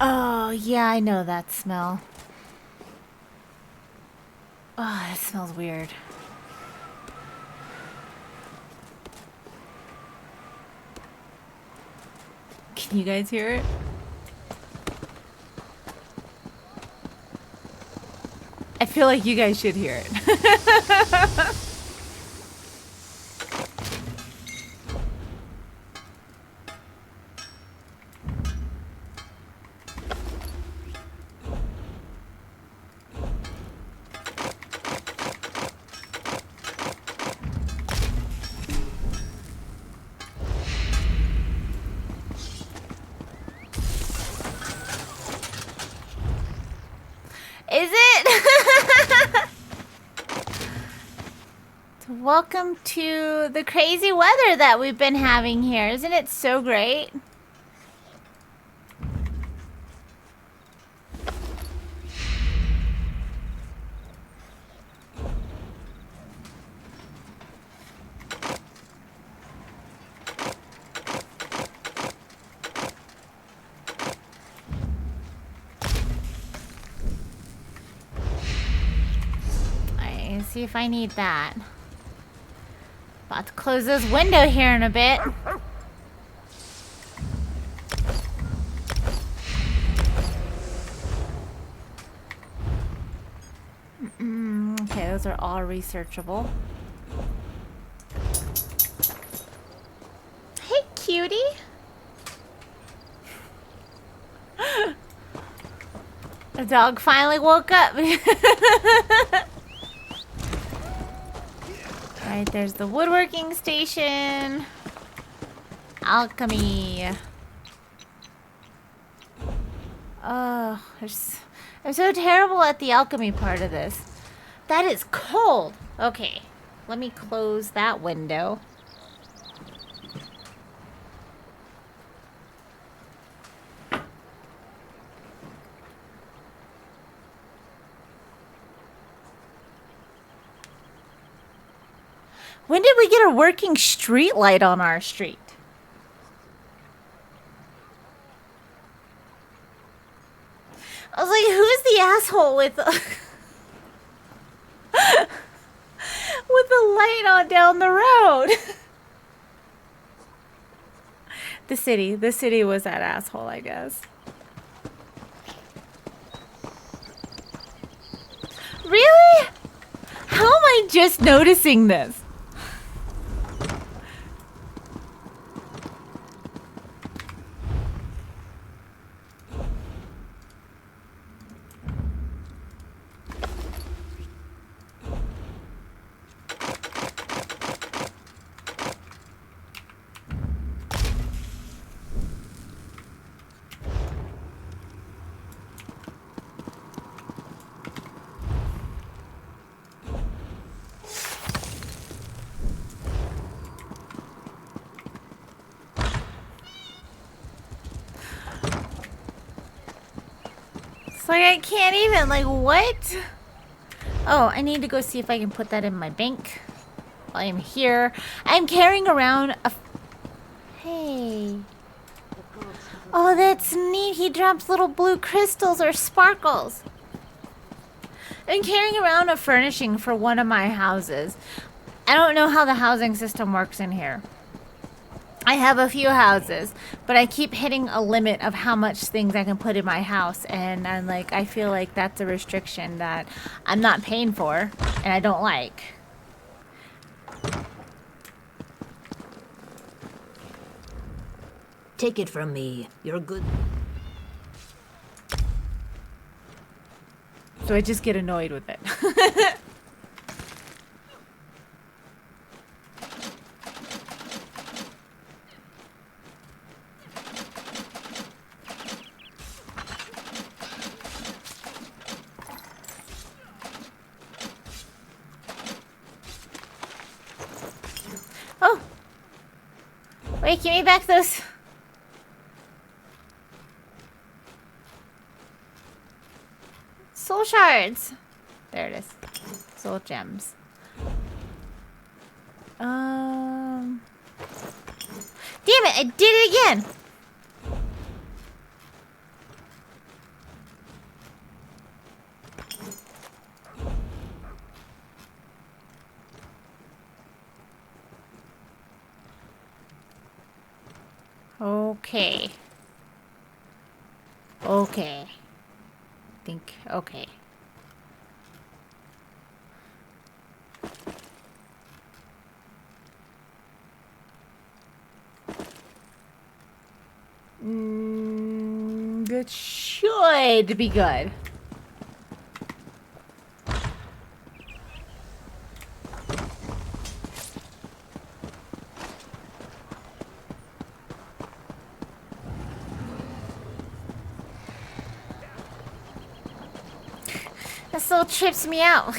Oh, yeah, I know that smell. Oh, that smells weird. Can you guys hear it? I feel like you guys should hear it. Is it? Welcome to the crazy weather that we've been having here. Isn't it so great? See if I need that. About to close this window here in a bit. Okay, those are all researchable. Hey, cutie. The dog finally woke up. Alright, there's the woodworking station. Alchemy. Oh, I'm so terrible at the alchemy part of this. That is cold. Okay, let me close that window. When did we get a working street light on our street? I was like, who's the asshole with with the light on down the road? The city was that asshole, I guess. Really? How am I just noticing this? It's like I can't even, like, what? Oh, I need to go see if I can put that in my bank while I'm here. I'm carrying around a... Hey. Oh, that's neat. He drops little blue crystals or sparkles. I'm carrying around a furnishing for one of my houses. I don't know how the housing system works in here. I have a few houses, but I keep hitting a limit of how much things I can put in my house, and I'm like, I feel like that's a restriction that I'm not paying for, and I don't like. Take it from me. You're good. So I just get annoyed with it. Oh! Wait, give me back those... soul shards. There it is. Soul gems. Damn it, I did it again. Okay. Okay. Think, okay. That should be good. That still trips me out.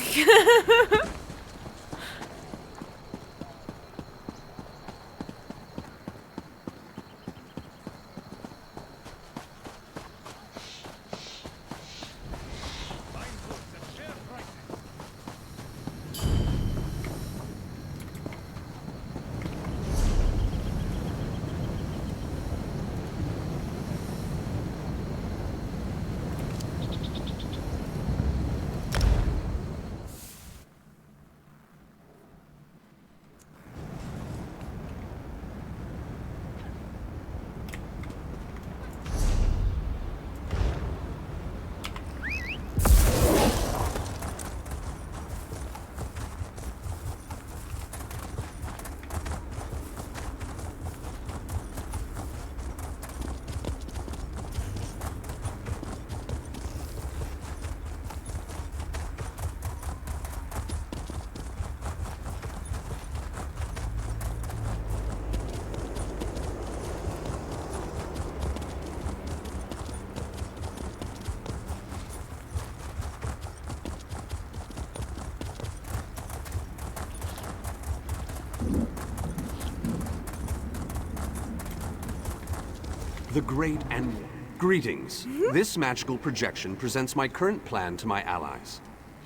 The Great and Greetings. This magical projection presents my current plan to my allies.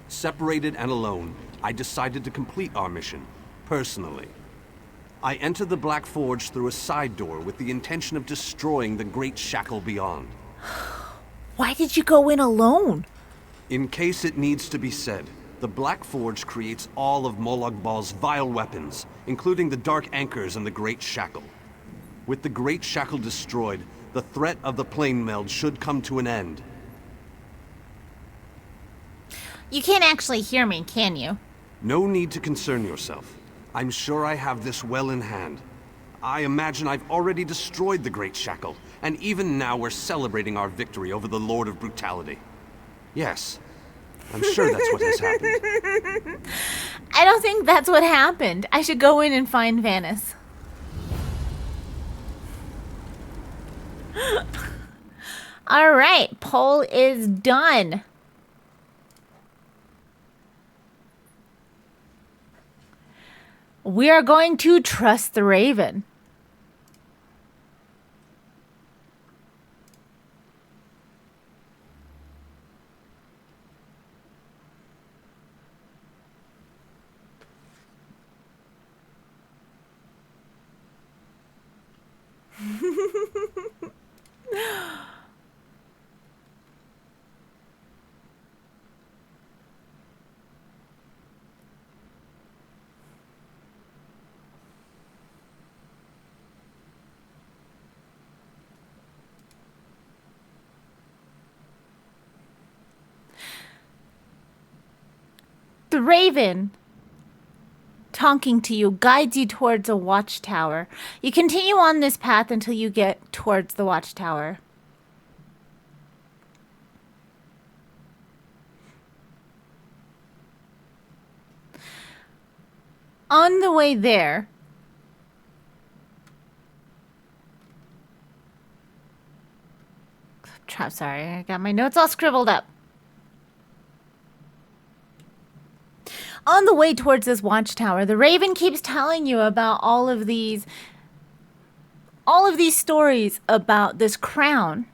Separated and alone, I decided to complete our mission, personally. I entered the Black Forge through a side door with the intention of destroying the Great Shackle beyond. Why did you go in alone? In case it needs to be said, the Black Forge creates all of Molag Bal's vile weapons, including the Dark Anchors and the Great Shackle. With the Great Shackle destroyed, the threat of the plane meld should come to an end. You can't actually hear me, can you? No need to concern yourself. I'm sure I have this well in hand. I imagine I've already destroyed the Great Shackle, and even now we're celebrating our victory over the Lord of Brutality. Yes, I'm sure that's what has happened. I don't think that's what happened. I should go in and find Vanis. All right, poll is done. We are going to trust the Raven. The Raven, talking to you, guides you towards a watchtower. You continue on this path until you get towards the watchtower. On the way there, sorry, I got my notes all scribbled up. On the way towards this watchtower, the Raven keeps telling you about all of these stories about this crown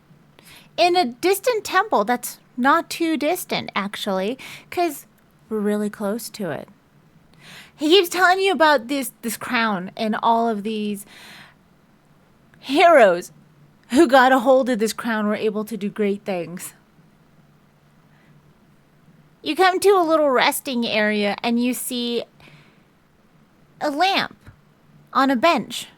in a distant temple that's not too distant, actually, because we're really close to it. He keeps telling you about this crown and all of these heroes who got a hold of this crown were able to do great things. You come to a little resting area and you see a lamp on a bench.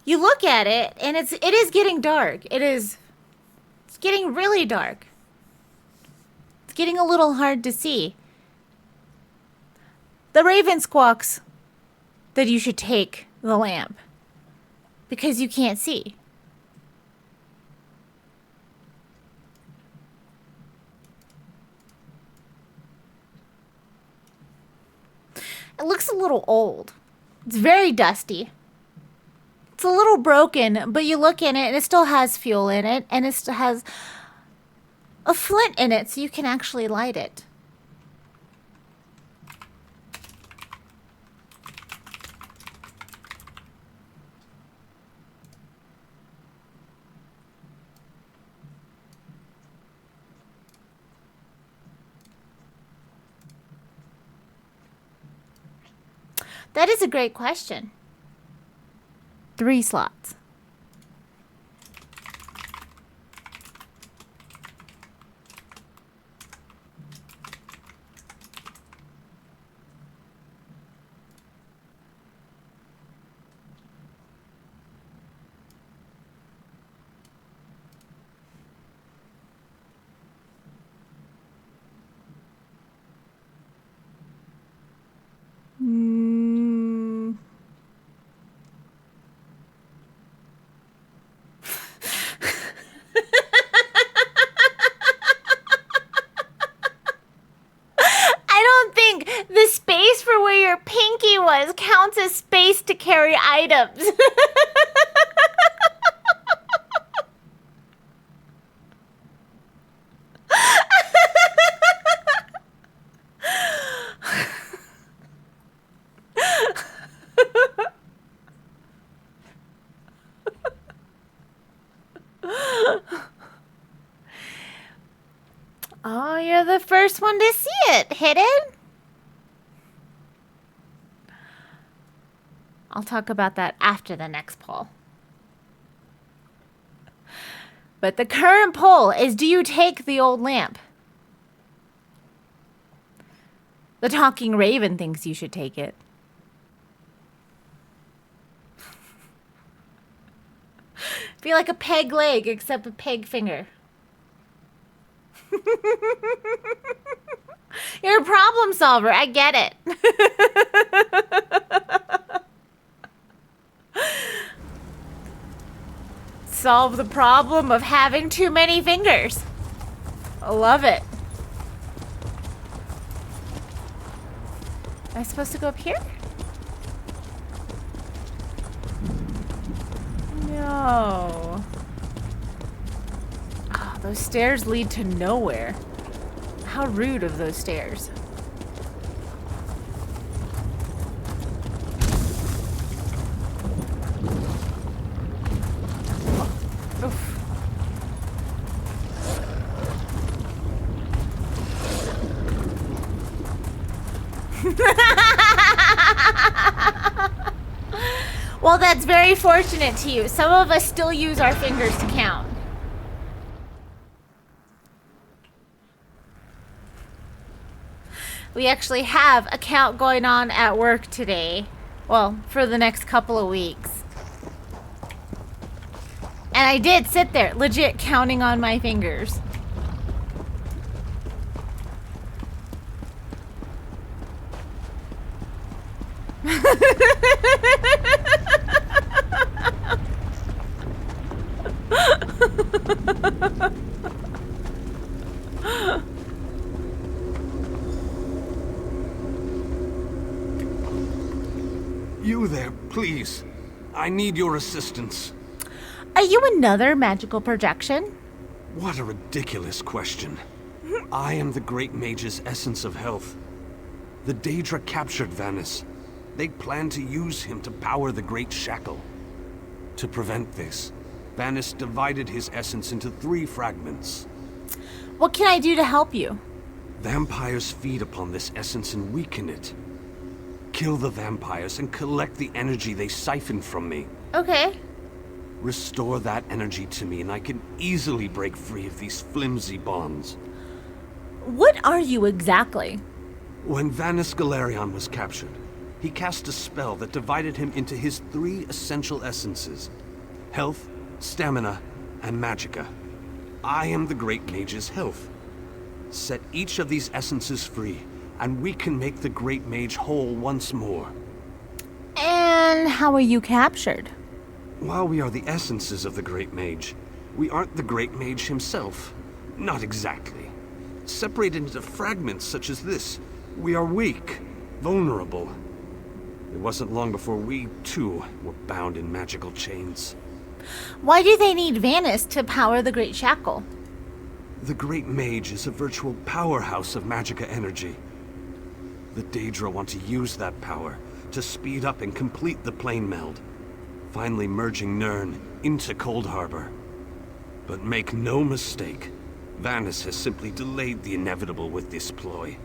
you look at it, and it is getting dark. It's getting really dark. It's getting a little hard to see. The raven squawks that you should take the lamp because you can't see. It looks a little old. It's very dusty. It's a little broken, but you look in it and it still has fuel in it, and it still has a flint in it so you can actually light it. That is a great question. 3 slots. The space for where your pinky was counts as space to carry items. Oh, you're the first one to see it. Hidden? I'll talk about that after the next poll. But the current poll is, do you take the old lamp? The talking raven thinks you should take it. Be like a peg leg, except a peg finger. You're a problem solver. I get it. Solve the problem of having too many fingers. I love it. Am I supposed to go up here? No. Oh, those stairs lead to nowhere. How rude of those stairs. Oof. Well, that's very fortunate to you. Some of us still use our fingers to count. We actually have a count going on at work today. Well, for the next couple of weeks. And I did sit there, legit counting on my fingers. You there, please. I need your assistance. Are you another magical projection? What a ridiculous question. I am the Great Mage's essence of health. The Daedra captured Vanus. They planned to use him to power the Great Shackle. To prevent this, Vanus divided his essence into 3 fragments. What can I do to help you? Vampires feed upon this essence and weaken it. Kill the vampires and collect the energy they siphon from me. Okay. Restore that energy to me and I can easily break free of these flimsy bonds. What are you exactly? When Vanus Galerion was captured, he cast a spell that divided him into his 3 essential essences: health, stamina, and magicka. I am the Great Mage's health. Set each of these essences free, and we can make the Great Mage whole once more. And how are you captured? While we are the essences of the Great Mage, we aren't the Great Mage himself. Not exactly. Separated into fragments such as this, we are weak, vulnerable. It wasn't long before we, too, were bound in magical chains. Why do they need Vanis to power the Great Shackle? The Great Mage is a virtual powerhouse of magicka energy. The Daedra want to use that power to speed up and complete the plane meld, finally merging Nirn into Cold Harbor. But make no mistake, Vanis has simply delayed the inevitable with this ploy.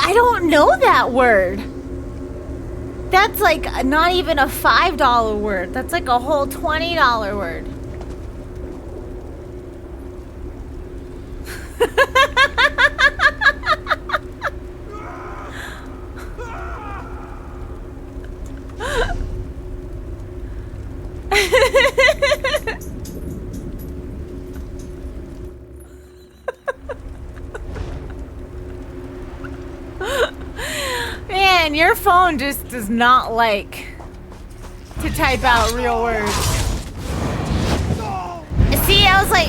I don't know that word. That's like not even a $5 word. That's like a whole $20 word. Man, your phone just does not like to type out real words. See, I was like,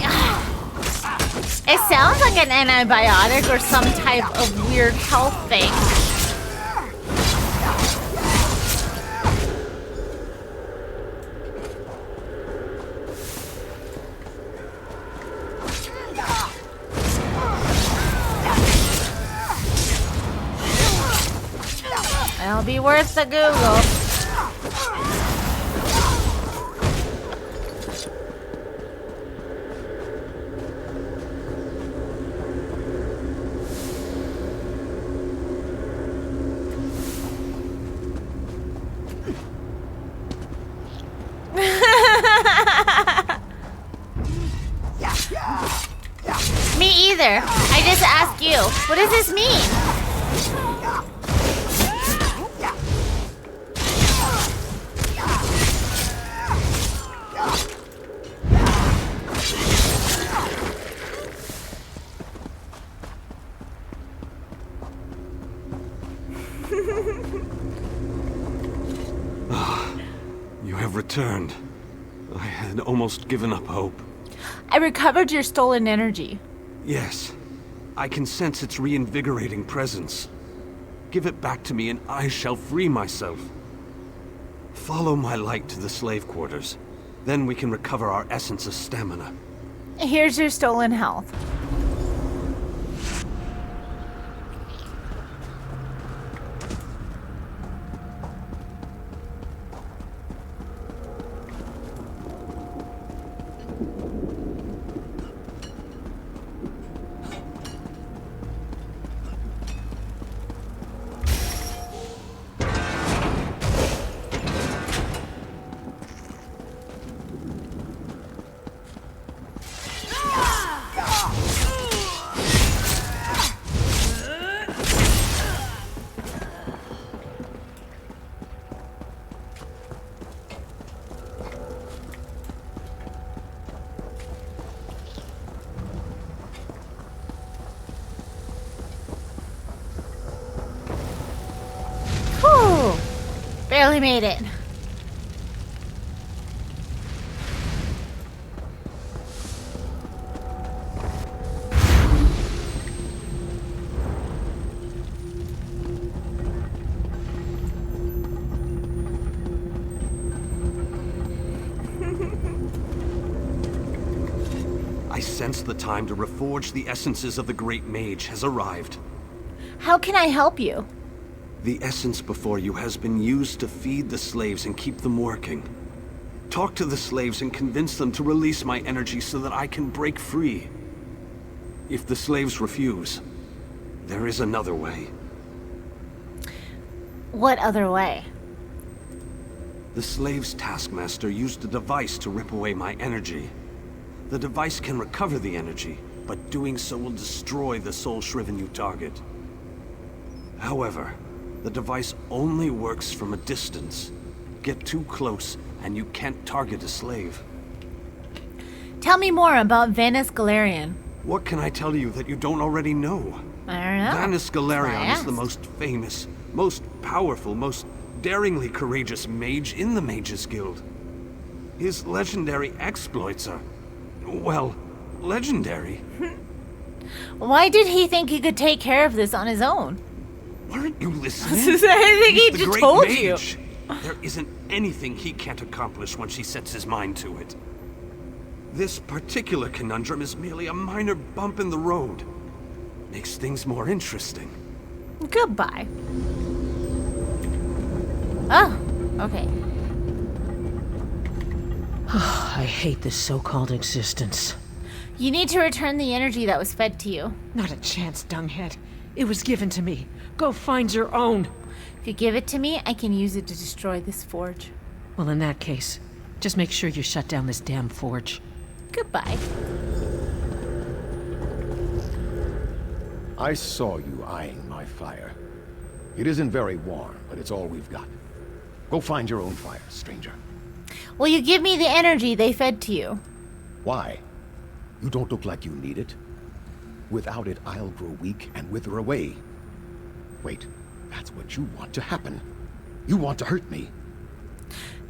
it sounds like an antibiotic or some type of weird health thing. It'll be worth the Google. Me either. I just asked you. What does this mean? You have returned. I had almost given up hope. I recovered your stolen energy. Yes. I can sense its reinvigorating presence. Give it back to me and I shall free myself. Follow my light to the slave quarters. Then we can recover our essence of stamina. Here's your stolen health. Barely made it. I sense the time to reforge the essences of the Great Mage has arrived. How can I help you? The essence before you has been used to feed the slaves and keep them working. Talk to the slaves and convince them to release my energy so that I can break free. If the slaves refuse, there is another way. What other way? The slave's taskmaster used a device to rip away my energy. The device can recover the energy, but doing so will destroy the soul-shriven you target. However, the device only works from a distance. Get too close, and you can't target a slave. Tell me more about Vanus Galarian. What can I tell you that you don't already know? I don't know. Vanus Galarian is the asked. most famous, most powerful, most daringly courageous mage in the Mages Guild. His legendary exploits are, well, legendary. Why did he think he could take care of this on his own? Weren't you listening? I think He's he the just great told mage. you. There isn't anything he can't accomplish when she sets his mind to it. This particular conundrum is merely a minor bump in the road. Makes things more interesting. Goodbye. Oh, okay. I hate this so-called existence. You need to return the energy that was fed to you. Not a chance, dunghead. It was given to me. Go find your own. If you give it to me, I can use it to destroy this forge. Well, in that case, just make sure you shut down this damn forge. Goodbye. I saw you eyeing my fire. It isn't very warm, but it's all we've got. Go find your own fire, stranger. Will you give me the energy they fed to you? Why? You don't look like you need it. Without it, I'll grow weak and wither away. Wait, that's what you want to happen. You want to hurt me.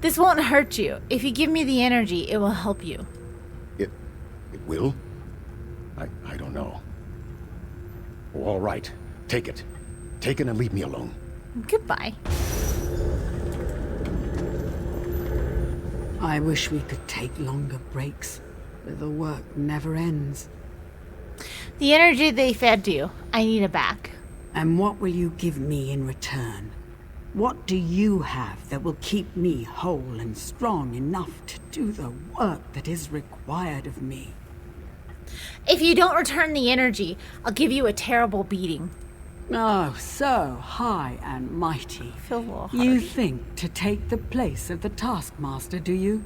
This won't hurt you. If you give me the energy, it will help you. It will? I don't know. All right, take it. Take it and leave me alone. Goodbye. I wish we could take longer breaks, but the work never ends. The energy they fed you, I need it back. And what will you give me in return? What do you have that will keep me whole and strong enough to do the work that is required of me? If you don't return the energy, I'll give you a terrible beating. Oh, so high and mighty. I feel a little You harsh. think to take the place of the taskmaster, do you?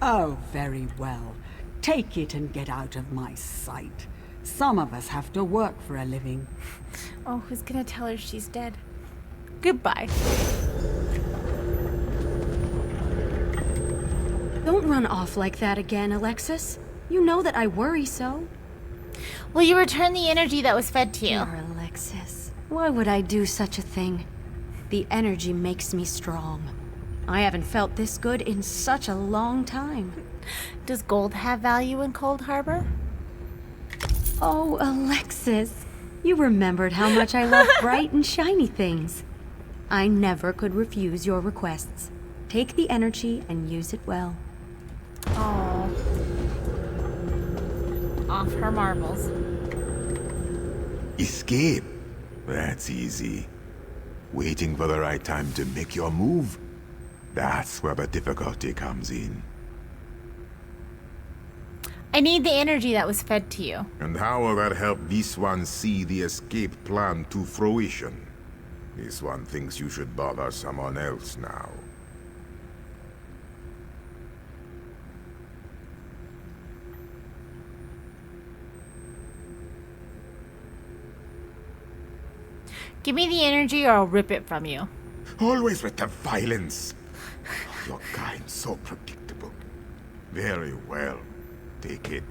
Oh, very well. Take it and get out of my sight. Some of us have to work for a living. Oh, who's gonna tell her she's dead? Goodbye. Don't run off like that again, Alexis. You know that I worry so. Will you return the energy that was fed to you? Dear Alexis, why would I do such a thing? The energy makes me strong. I haven't felt this good in such a long time. Does gold have value in Cold Harbor? Oh, Alexis, you remembered how much I love bright and shiny things. I never could refuse your requests. Take the energy and use it well. Oh. Off her marbles. Escape? That's easy. Waiting for the right time to make your move? That's where the difficulty comes in. I need the energy that was fed to you. And how will that help this one see the escape plan to fruition? This one thinks you should bother someone else now. Give me the energy or I'll rip it from you. Always with the violence. Your kind so predictable. Very well. Take it.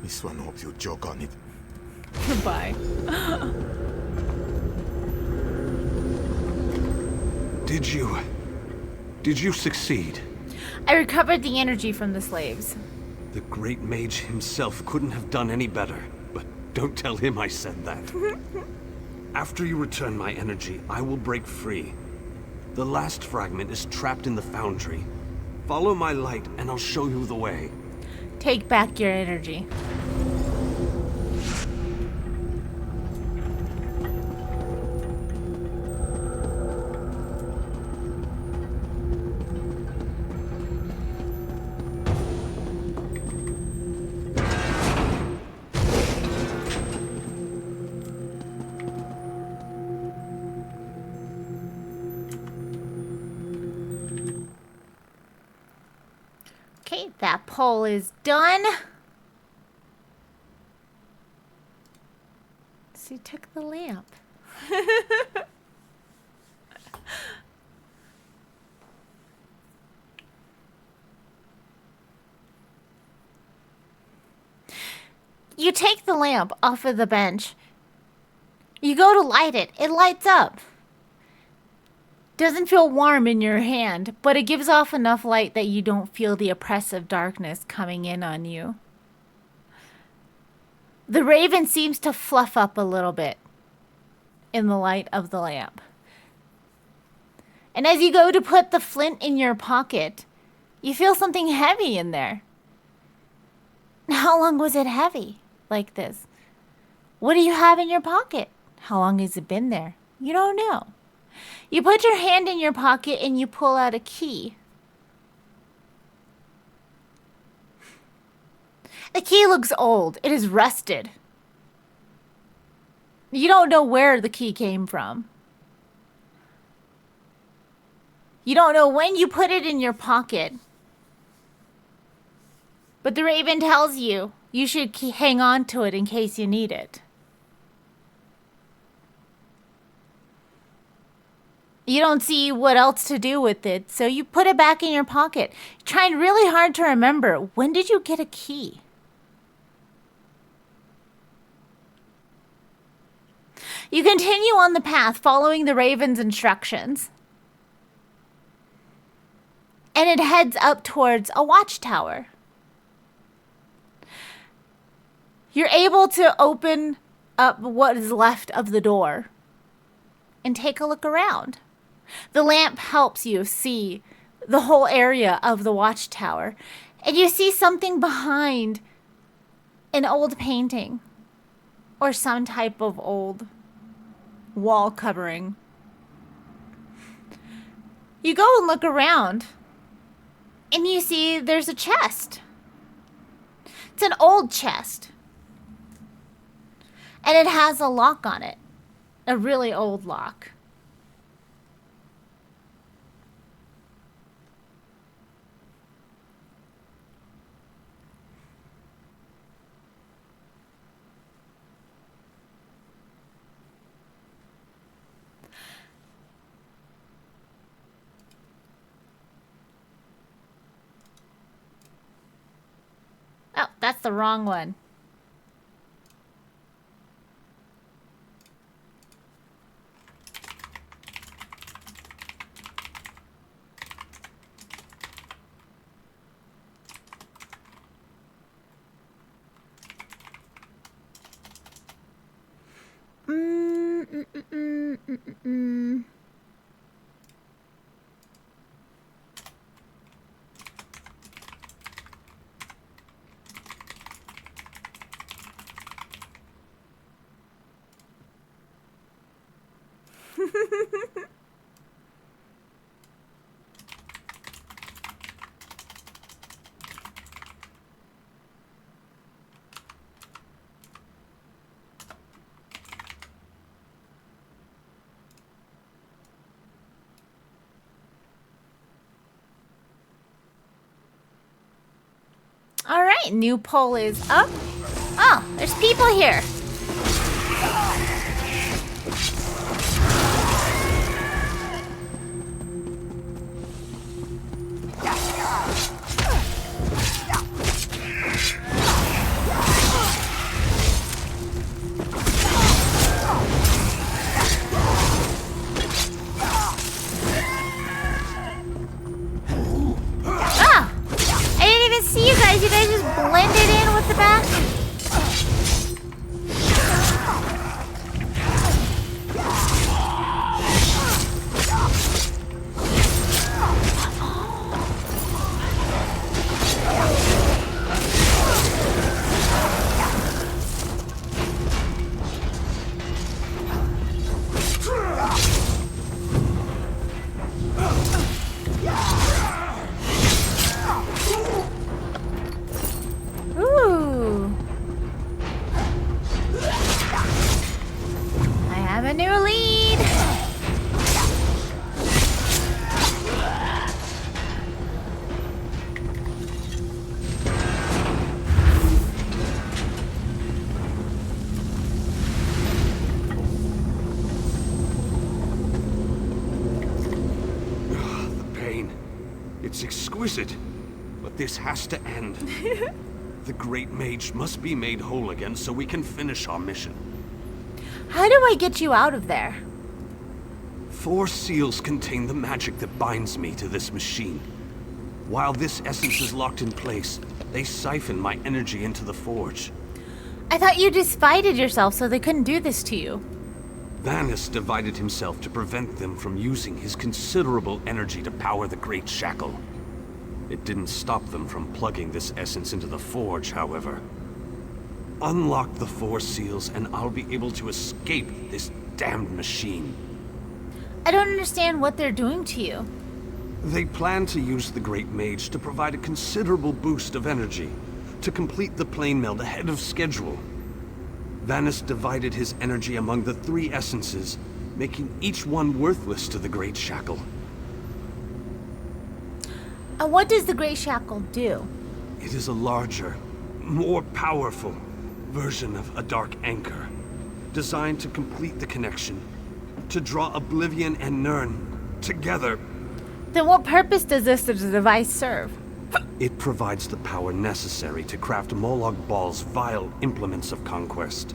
This one hopes you joke on it. Goodbye. Did you succeed? I recovered the energy from the slaves. The great mage himself couldn't have done any better, but don't tell him I said that. After you return my energy, I will break free. The last fragment is trapped in the foundry. Follow my light and I'll show you the way. Take back your energy. right, that poll is done. So you took the lamp. You take the lamp off of the bench. You go to light it. It lights up. Doesn't feel warm in your hand, but it gives off enough light that you don't feel the oppressive darkness coming in on you. The raven seems to fluff up a little bit in the light of the lamp. And as you go to put the flint in your pocket, you feel something heavy in there. How long was it heavy like this? What do you have in your pocket? How long has it been there? You don't know. You put your hand in your pocket and you pull out a key. The key looks old. It is rusted. You don't know where the key came from. You don't know when you put it in your pocket. But the raven tells you you should hang on to it in case you need it. You don't see what else to do with it, so you put it back in your pocket. You're trying really hard to remember, when did you get a key? You continue on the path following the raven's instructions. And it heads up towards a watchtower. You're able to open up what is left of the door and take a look around. The lamp helps you see the whole area of the watchtower. And you see something behind an old painting or some type of old wall covering. You go and look around and you see there's a chest. It's an old chest. And it has a lock on it. A really old lock. Oh, that's the wrong one. All right, new poll is up. Oh, there's people here. You guys just blended in with the back. Ooh. It's exquisite, but this has to end. The Great Mage must be made whole again so we can finish our mission. How do I get you out of there? 4 seals contain the magic that binds me to this machine. While this essence is locked in place, they siphon my energy into the forge. I thought you divided yourself so they couldn't do this to you. Vanus divided himself to prevent them from using his considerable energy to power the Great Shackle. It didn't stop them from plugging this essence into the forge, however. Unlock the 4 seals and I'll be able to escape this damned machine. I don't understand what they're doing to you. They plan to use the Great Mage to provide a considerable boost of energy, to complete the plane meld ahead of schedule. Vanus divided his energy among the 3 essences, making each one worthless to the Great Shackle. And what does the Great Shackle do? It is a larger, more powerful version of a dark anchor, designed to complete the connection, to draw Oblivion and Nirn together. Then what purpose does this device serve? It provides the power necessary to craft Molag Bal's vile implements of conquest.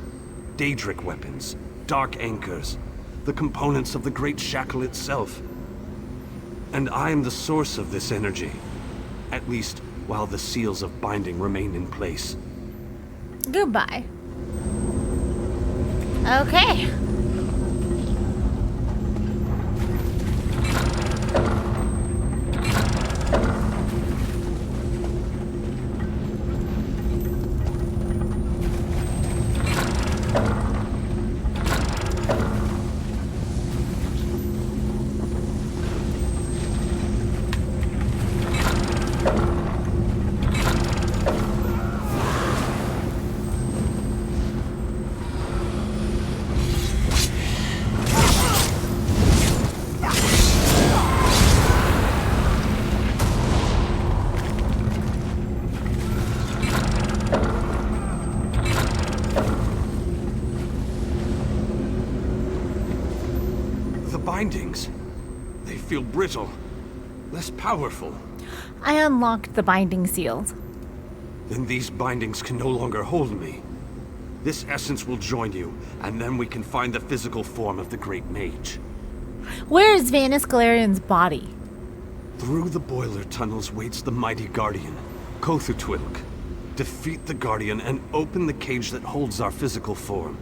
Daedric weapons, dark anchors, the components of the Great Shackle itself. And I am the source of this energy, at least while the seals of binding remain in place. Goodbye. Okay. Bindings. They feel brittle, less powerful. I unlocked the binding seals. Then these bindings can no longer hold me. This essence will join you, and then we can find the physical form of the Great Mage. Where is Vanus Galarian's body? Through the boiler tunnels waits the mighty Guardian, Kothutwilk. Defeat the Guardian and open the cage that holds our physical form.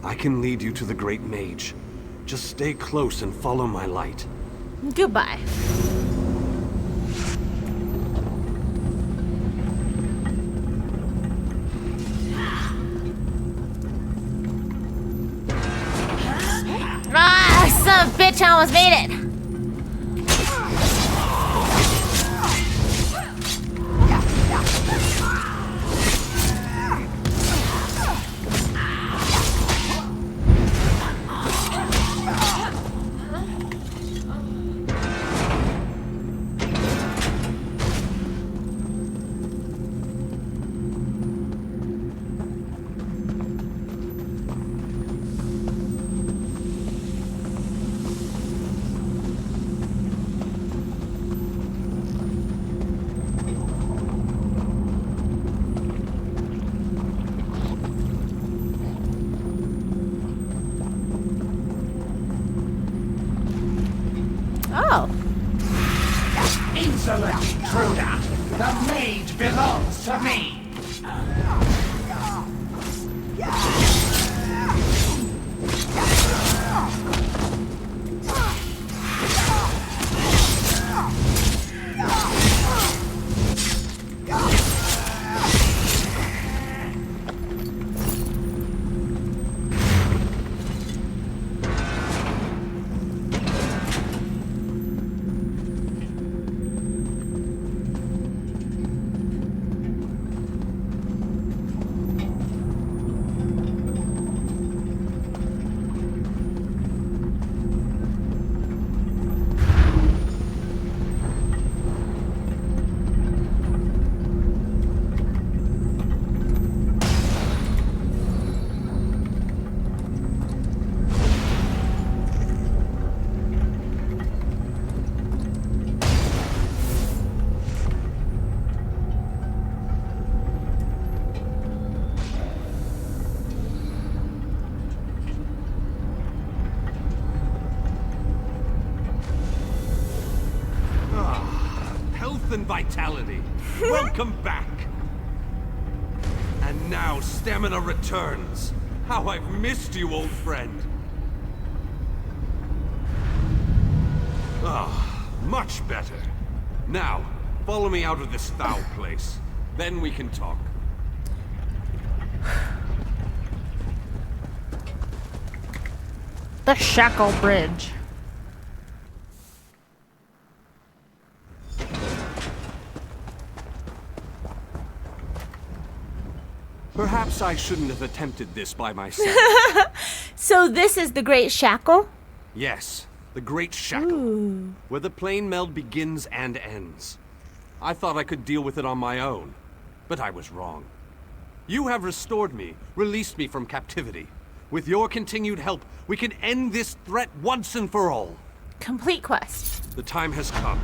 I can lead you to the Great Mage. Just stay close and follow my light. Goodbye. Ah, son of a bitch, I almost made it. Oh. Insolent intruder! The mage belongs to me! health and vitality. Welcome back. And now stamina returns. How I've missed you, old friend. Ah, much better. Now, follow me out of this foul place. Then we can talk. The Shackle Bridge. Perhaps I shouldn't have attempted this by myself. So this is the Great Shackle? Yes, the Great Shackle, where the plane meld begins and ends. I thought I could deal with it on my own, but I was wrong. You have restored me, released me from captivity. With your continued help, we can end this threat once and for all. Complete quest. The time has come.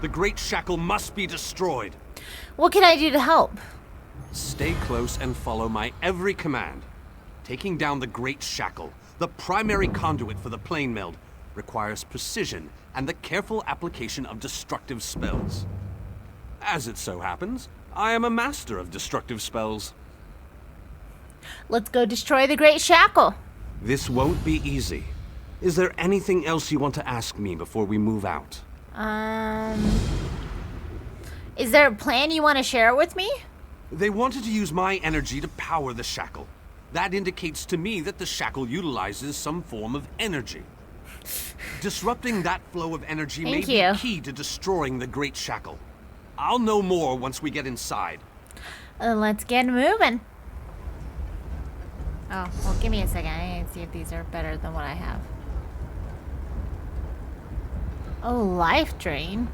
The Great Shackle must be destroyed. What can I do to help? Stay close and follow my every command. Taking down the Great Shackle, the primary conduit for the plane meld, requires precision and the careful application of destructive spells. As it so happens, I am a master of destructive spells. Let's go destroy the Great Shackle. This won't be easy. Is there anything else you want to ask me before we move out? Is there a plan you want to share with me? They wanted to use my energy to power the shackle. That indicates to me that the shackle utilizes some form of energy. Disrupting that flow of energy may be key to destroying the Great Shackle. I'll know more once we get inside. Let's get moving. Oh, well, give me a second. I need to see if these are better than what I have. Oh, life drain.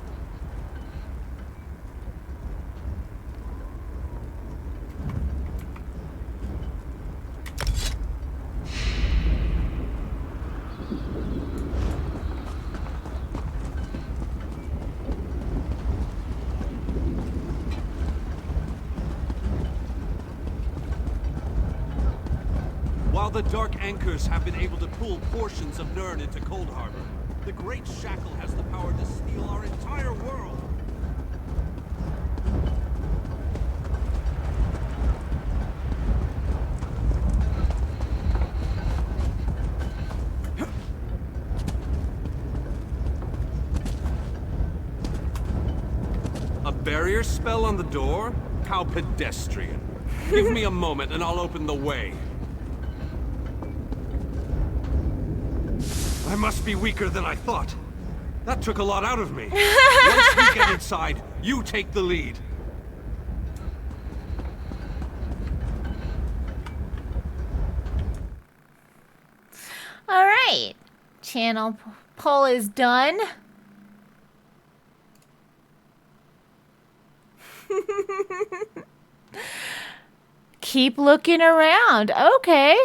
While the Dark Anchors have been able to pull portions of Nirn into Cold Harbor, the Great Shackle has the power to steal our entire world. A barrier spell on the door? How pedestrian. Give me a moment and I'll open the way. I must be weaker than I thought. That took a lot out of me. Once we get inside, you take the lead. All right. Channel pull is done. Keep looking around. Okay.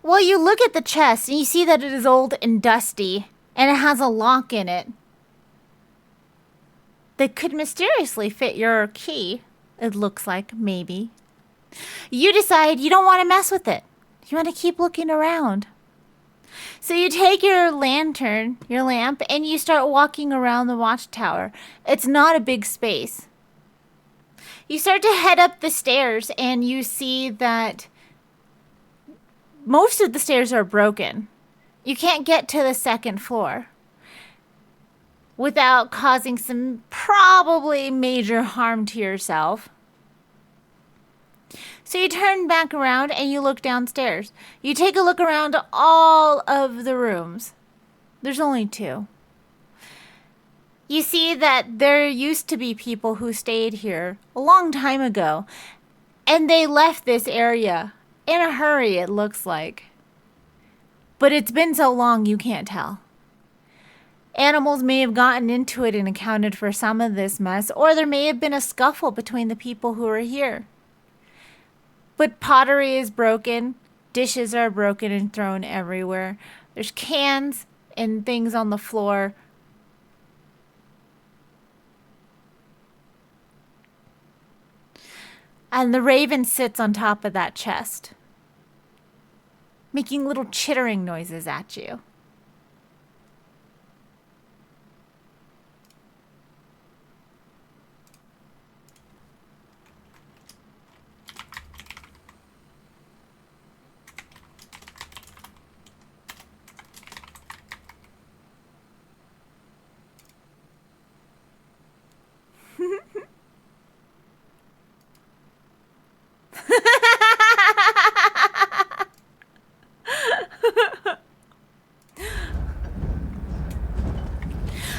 Well, you look at the chest and you see that it is old and dusty, and it has a lock in it that could mysteriously fit your key. It looks like, maybe. You decide you don't want to mess with it. You want to keep looking around. So you take your lantern, your lamp, and you start walking around the watchtower. It's not a big space. You start to head up the stairs and you see that most of the stairs are broken. You can't get to the second floor without causing some probably major harm to yourself. So you turn back around and you look downstairs. You take a look around all of the rooms. There's only 2. You see that there used to be people who stayed here a long time ago, and they left this area in a hurry, it looks like. But it's been so long you can't tell. Animals may have gotten into it and accounted for some of this mess, or there may have been a scuffle between the people who are here. But pottery is broken, dishes are broken and thrown everywhere. There's cans and things on the floor. And the raven sits on top of that chest. making little chittering noises at you.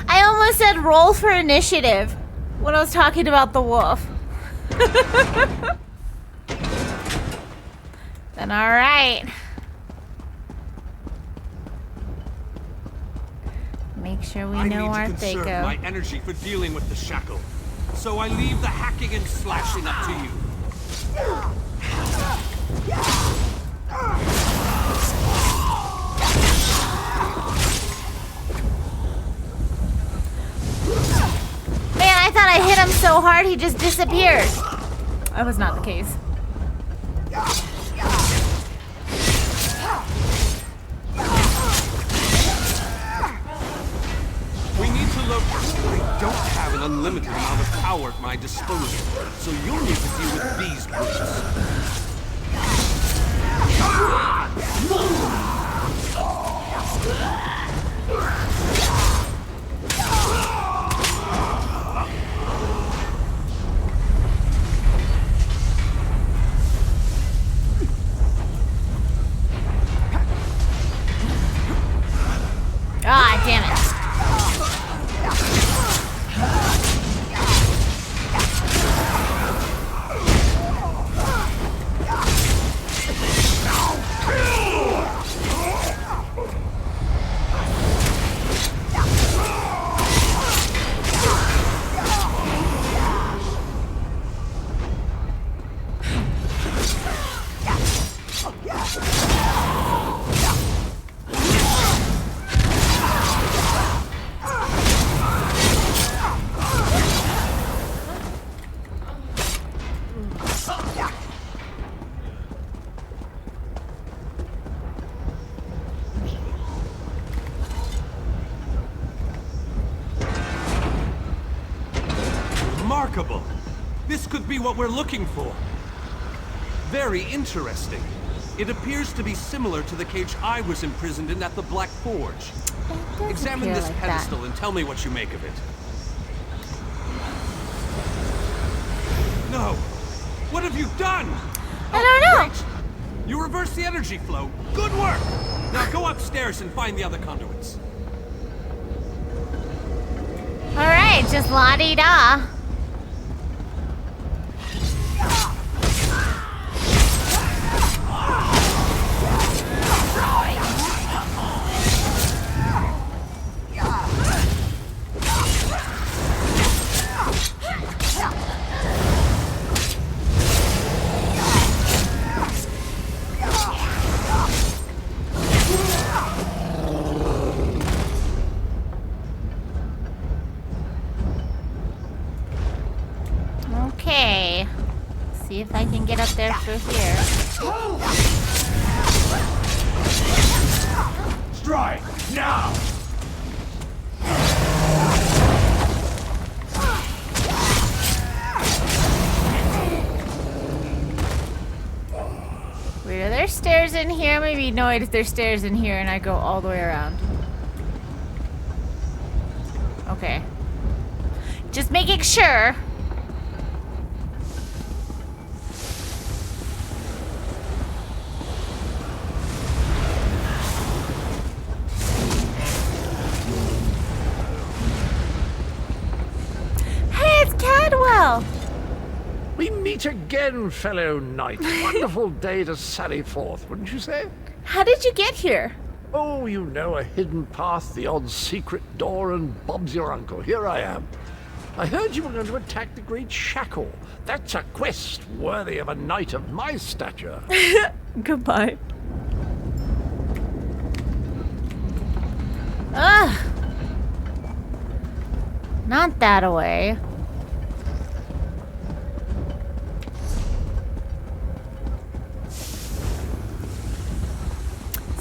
I almost said roll for initiative when I was talking about the wolf. Then alright. Make sure we know our I need to conserve Thaco. my energy for dealing with the shackle. So I leave the hacking and slashing up to you. Man, I thought I hit him so hard he just disappeared. That was not the case. We need to locate. I don't have an unlimited amount of power at my disposal, so you'll need to deal with these brutes. Ah, damn it. Remarkable. This could be what we're looking for. Very interesting. It appears to be similar to the cage I was imprisoned in at the Black Forge. Examine this like pedestal and tell me what you make of it. No! What have you done? I don't know. Great. You reversed the energy flow. Good work! Now go upstairs and find the other conduits. Alright, just la-dee-da. Okay. See if I can get up there through here. Strike now! Wait, are there stairs in here? Maybe no, if there's stairs in here and I go all the way around. Okay. Just making sure. Hey, it's Cadwell! We meet again, fellow knight. Wonderful day to sally forth, wouldn't you say? How did you get here? Oh, you know, a hidden path, the odd secret door, and Bob's your uncle. Here I am. I heard you were going to attack the great shackle. That's a quest worthy of a knight of my stature. Goodbye. Ugh. Not that away.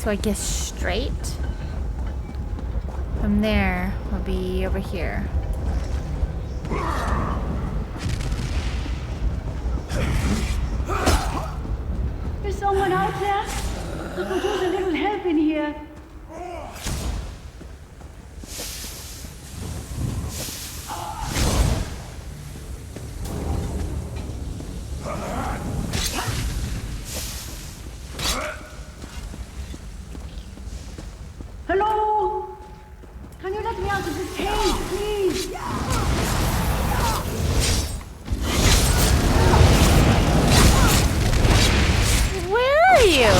So I guess straight. From there, we'll be over here. Is someone out there? I could use a little help in here. Hello? Can you let me out of this cage, please? Where are you?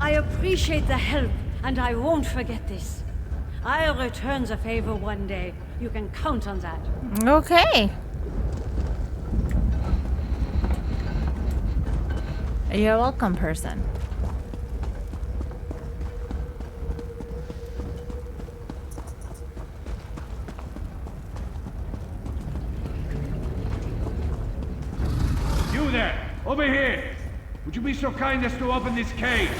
I appreciate the help, and I won't forget this. I'll return the favor one day. You can count on that. Okay. You're welcome, person. You there! Over here! Would you be so kind as to open this cage?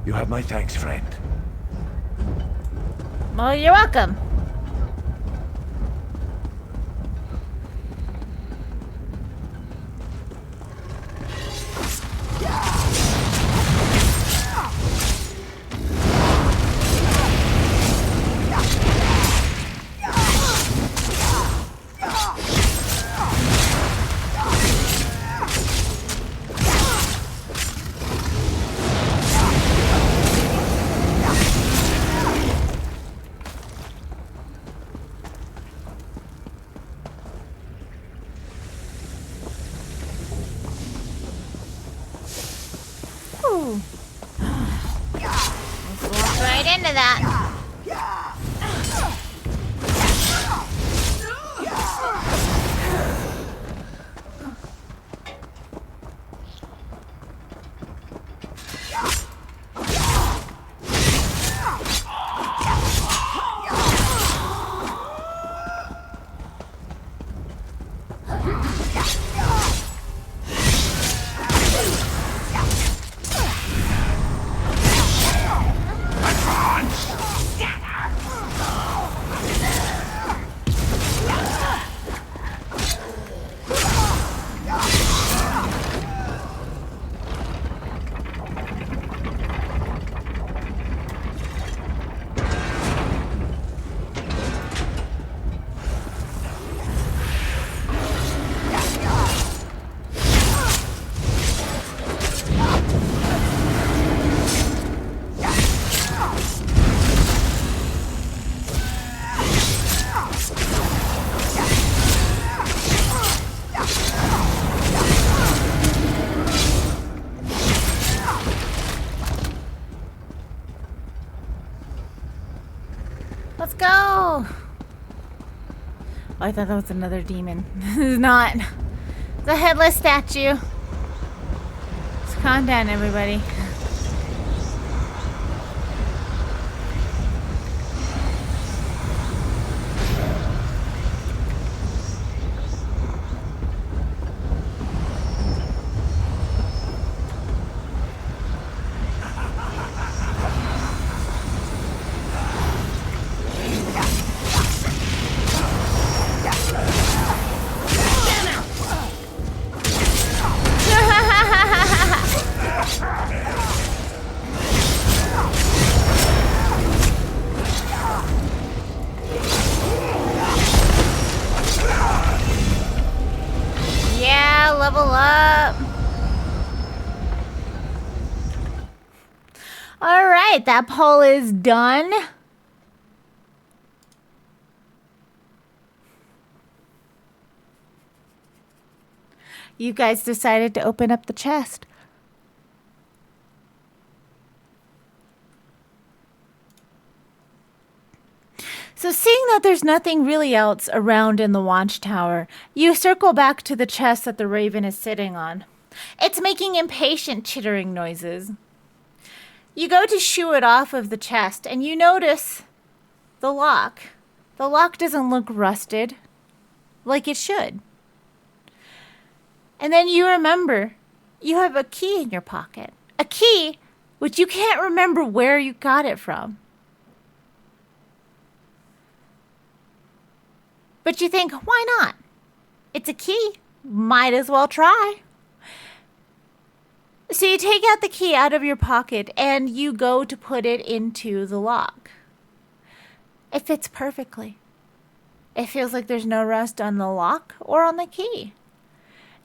You have my thanks, friend. Well, you're welcome. Ooh. Let's walk right into that. Let's go! Oh, I thought that was another demon. This is not. It's a headless statue. Just calm down, everybody. level up. All right, that poll is done. You guys decided to open up the chest. So seeing that there's nothing really else around in the watchtower, you circle back to the chest that the raven is sitting on. It's making impatient chittering noises. You go to shoo it off of the chest and you notice the lock. The lock doesn't look rusted like it should. And then you remember you have a key in your pocket. A key which you can't remember where you got it from. But you think, why not? It's a key. Might as well try. So you take out the key out of your pocket and you go to put it into the lock. It fits perfectly. It feels like there's no rust on the lock or on the key.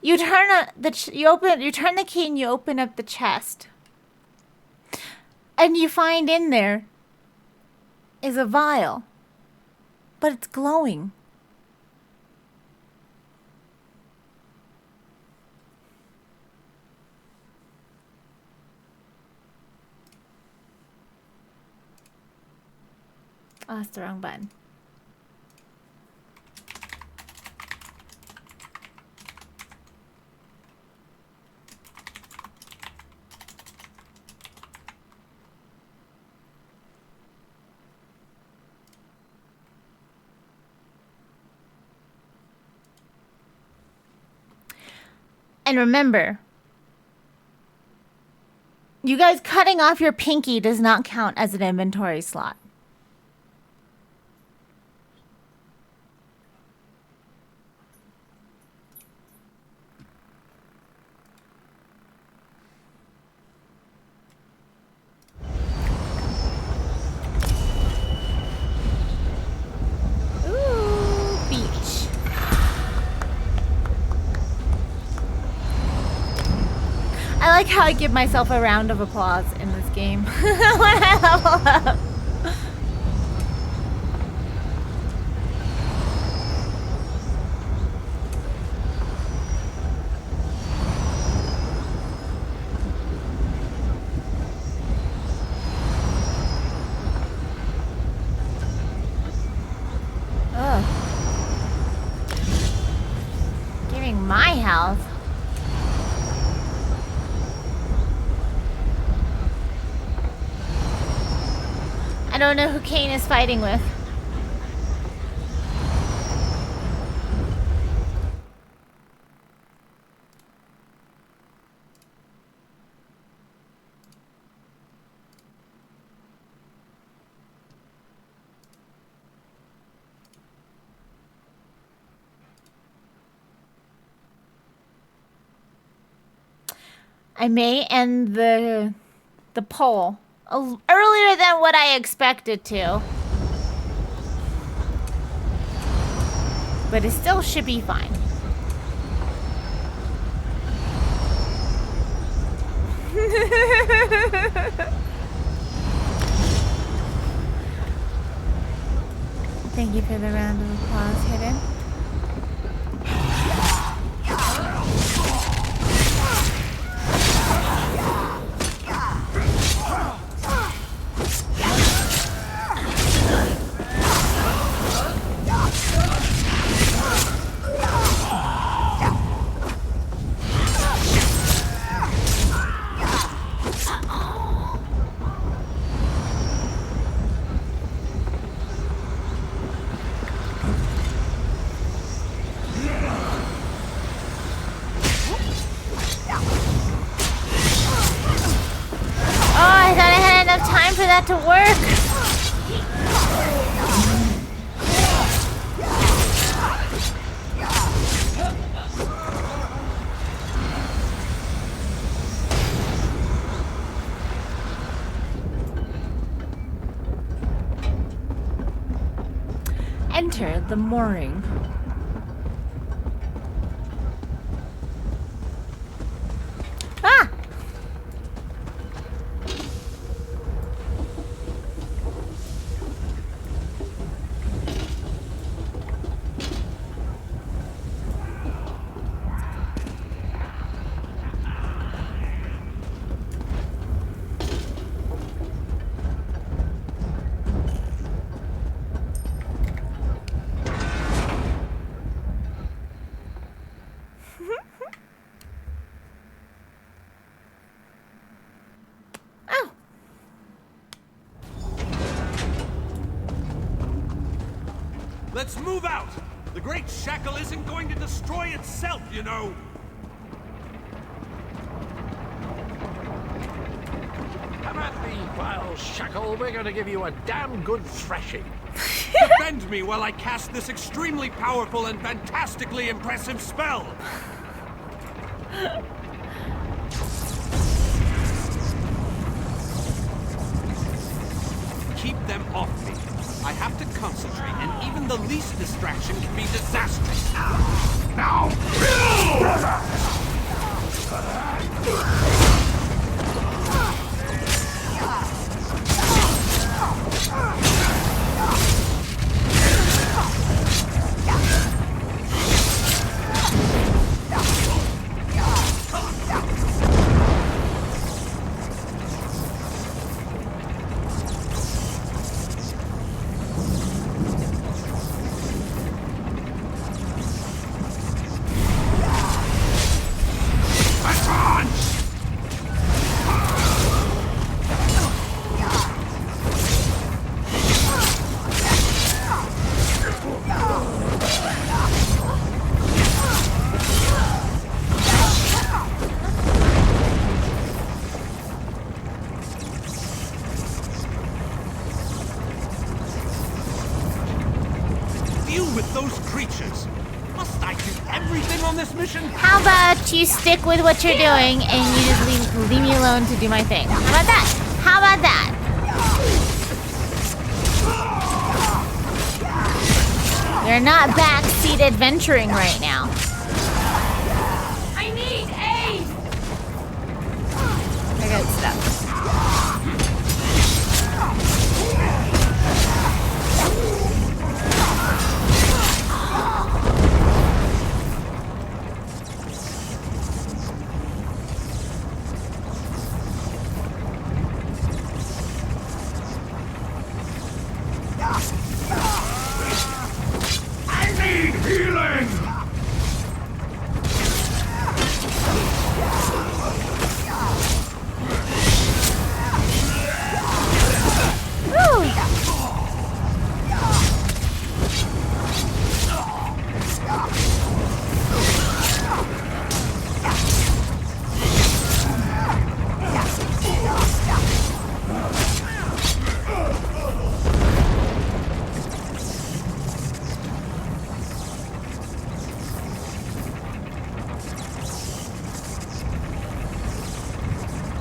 You turn the key and you open up the chest. And you find in there is a vial. But it's glowing. Oh, that's the wrong button. And remember, you guys cutting off your pinky does not count as an inventory slot. I like how I give myself a round of applause in this game when I level up. Ugh. Giving my health. I don't know who Kane is fighting with. I may end the poll earlier than what I expected to. But it still should be fine. Thank you for the round of applause, Hidden. For that to work. Enter the mooring. Let's move out! The Great Shackle isn't going to destroy itself, you know! Come at me, vile shackle. We're going to give you a damn good thrashing. Defend me while I cast this extremely powerful and fantastically impressive spell! Keep them off me. I have to concentrate, and even the least distraction can be disastrous. Now! How about you stick with what you're doing and you just leave me alone to do my thing? How about that? How about that? You're not backseat adventuring right now. I need aid! I got stuff.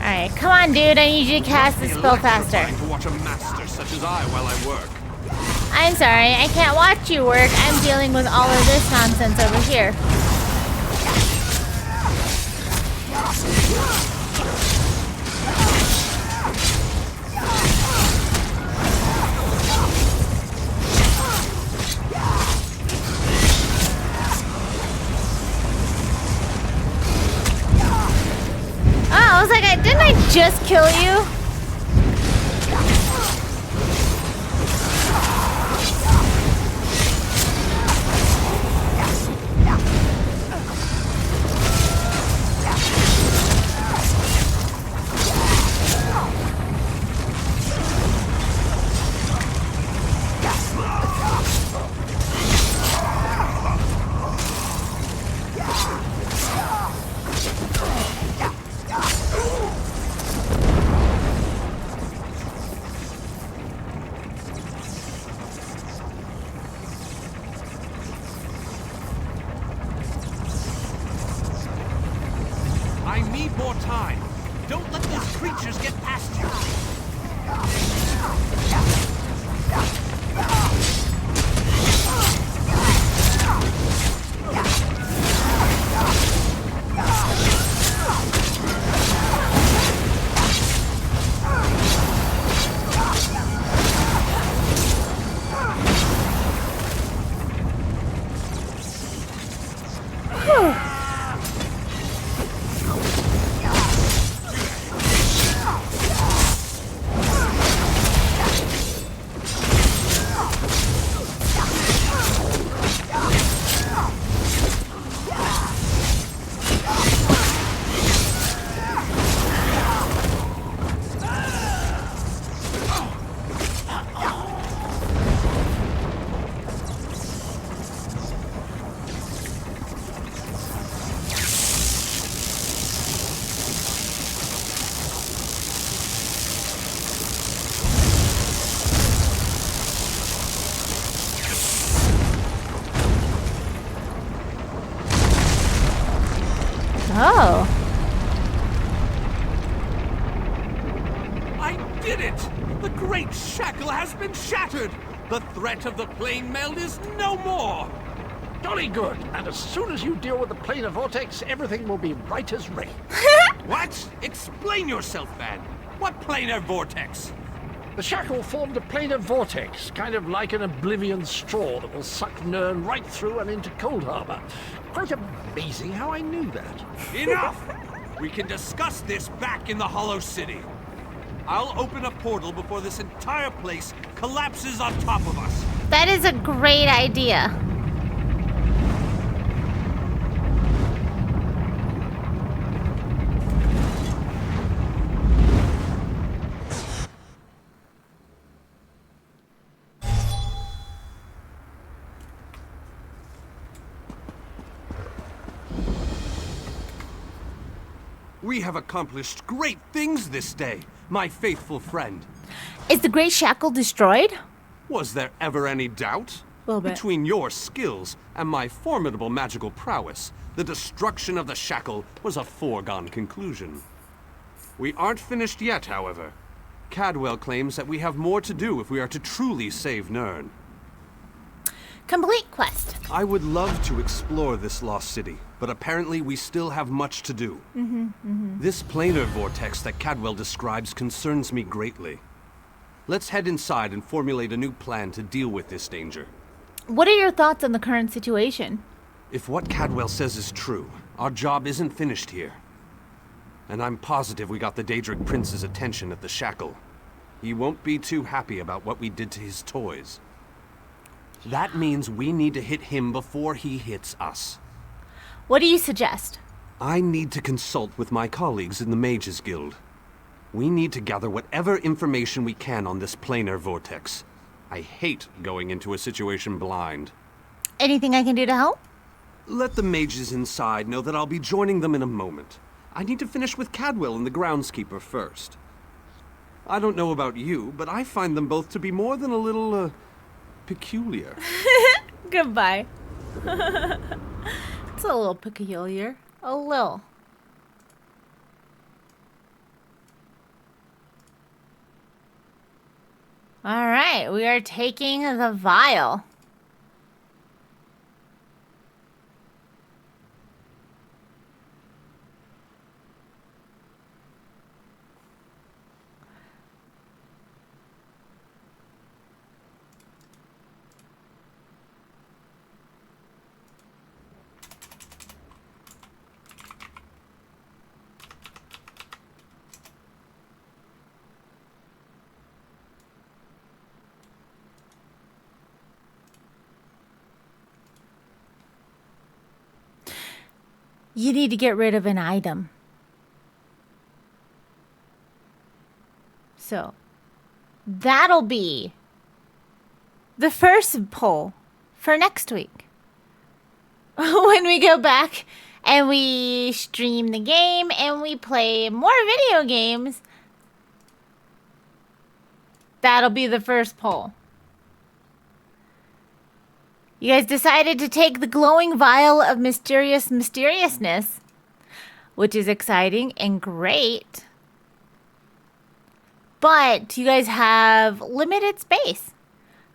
Alright, come on, dude. I need you to cast the spell faster. To watch a master such as I while I work. I'm sorry, I can't watch you work. I'm dealing with all of this nonsense over here. I was like, didn't I just kill you? great shackle has been shattered! The threat of the plane meld is no more! Jolly good. And as soon as you deal with the planar vortex, everything will be right as rain. What? Explain yourself, man. What planar vortex? The shackle formed a planar vortex, kind of like an oblivion straw that will suck Nirn right through and into Cold Harbor. Quite amazing how I knew that. Enough! We can discuss this back in the Hollow City. I'll open a portal before this entire place collapses on top of us. That is a great idea. We have accomplished great things this day, my faithful friend. Is the Great Shackle destroyed? Was there ever any doubt? Little bit. Between your skills and my formidable magical prowess, the destruction of the shackle was a foregone conclusion. We aren't finished yet, however. Cadwell claims that we have more to do if we are to truly save Nirn. Complete quest. I would love to explore this lost city, but apparently we still have much to do. This planar vortex that Cadwell describes concerns me greatly. Let's head inside and formulate a new plan to deal with this danger. What are your thoughts on the current situation? If what Cadwell says is true, our job isn't finished here. And I'm positive we got the Daedric Prince's attention at the shackle. He won't be too happy about what we did to his toys. That means we need to hit him before he hits us. What do you suggest? I need to consult with my colleagues in the Mages Guild. We need to gather whatever information we can on this planar vortex. I hate going into a situation blind. Anything I can do to help? Let the mages inside know that I'll be joining them in a moment. I need to finish with Cadwell and the groundskeeper first. I don't know about you, but I find them both to be more than a little, peculiar. Goodbye. It's a little peculiar. A little. Alright, we are taking the vial. You need to get rid of an item. So, that'll be the first poll for next week. When we go back and we stream the game and we play more video games, that'll be the first poll. You guys decided to take the glowing vial of mysteriousness, which is exciting and great. But you guys have limited space.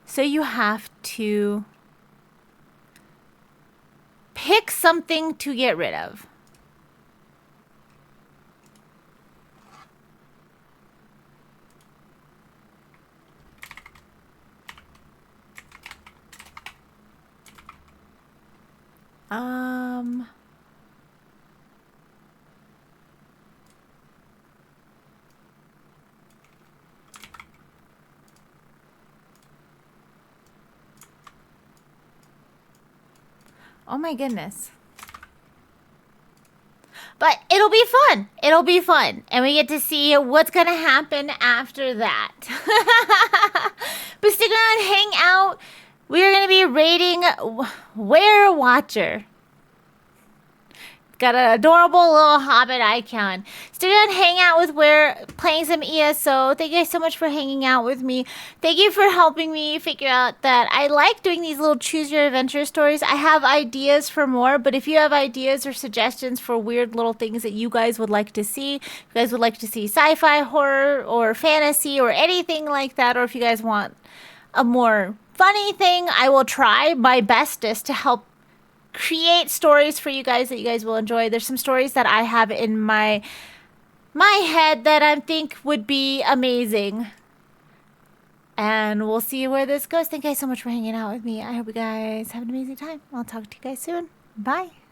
So you have to pick something to get rid of. Oh my goodness. But it'll be fun. It'll be fun. And we get to see what's going to happen after that. But stick around, hang out. We're going to be rating Were Watcher. got an adorable little hobbit icon. Still gonna hang out with playing some ESO. Thank you guys so much for hanging out with me. Thank you for helping me figure out that I like doing these little choose your adventure stories. I have ideas for more, but if you have ideas or suggestions for weird little things that you guys would like to see, if you guys would like to see sci-fi, horror, or fantasy, or anything like that, or if you guys want a more funny thing, I will try my bestest to help create stories for you guys that you guys will enjoy. There's some stories that I have in my head that I think would be amazing. And we'll see where this goes. Thank you guys so much for hanging out with me. I hope you guys have an amazing time. I'll talk to you guys soon. Bye.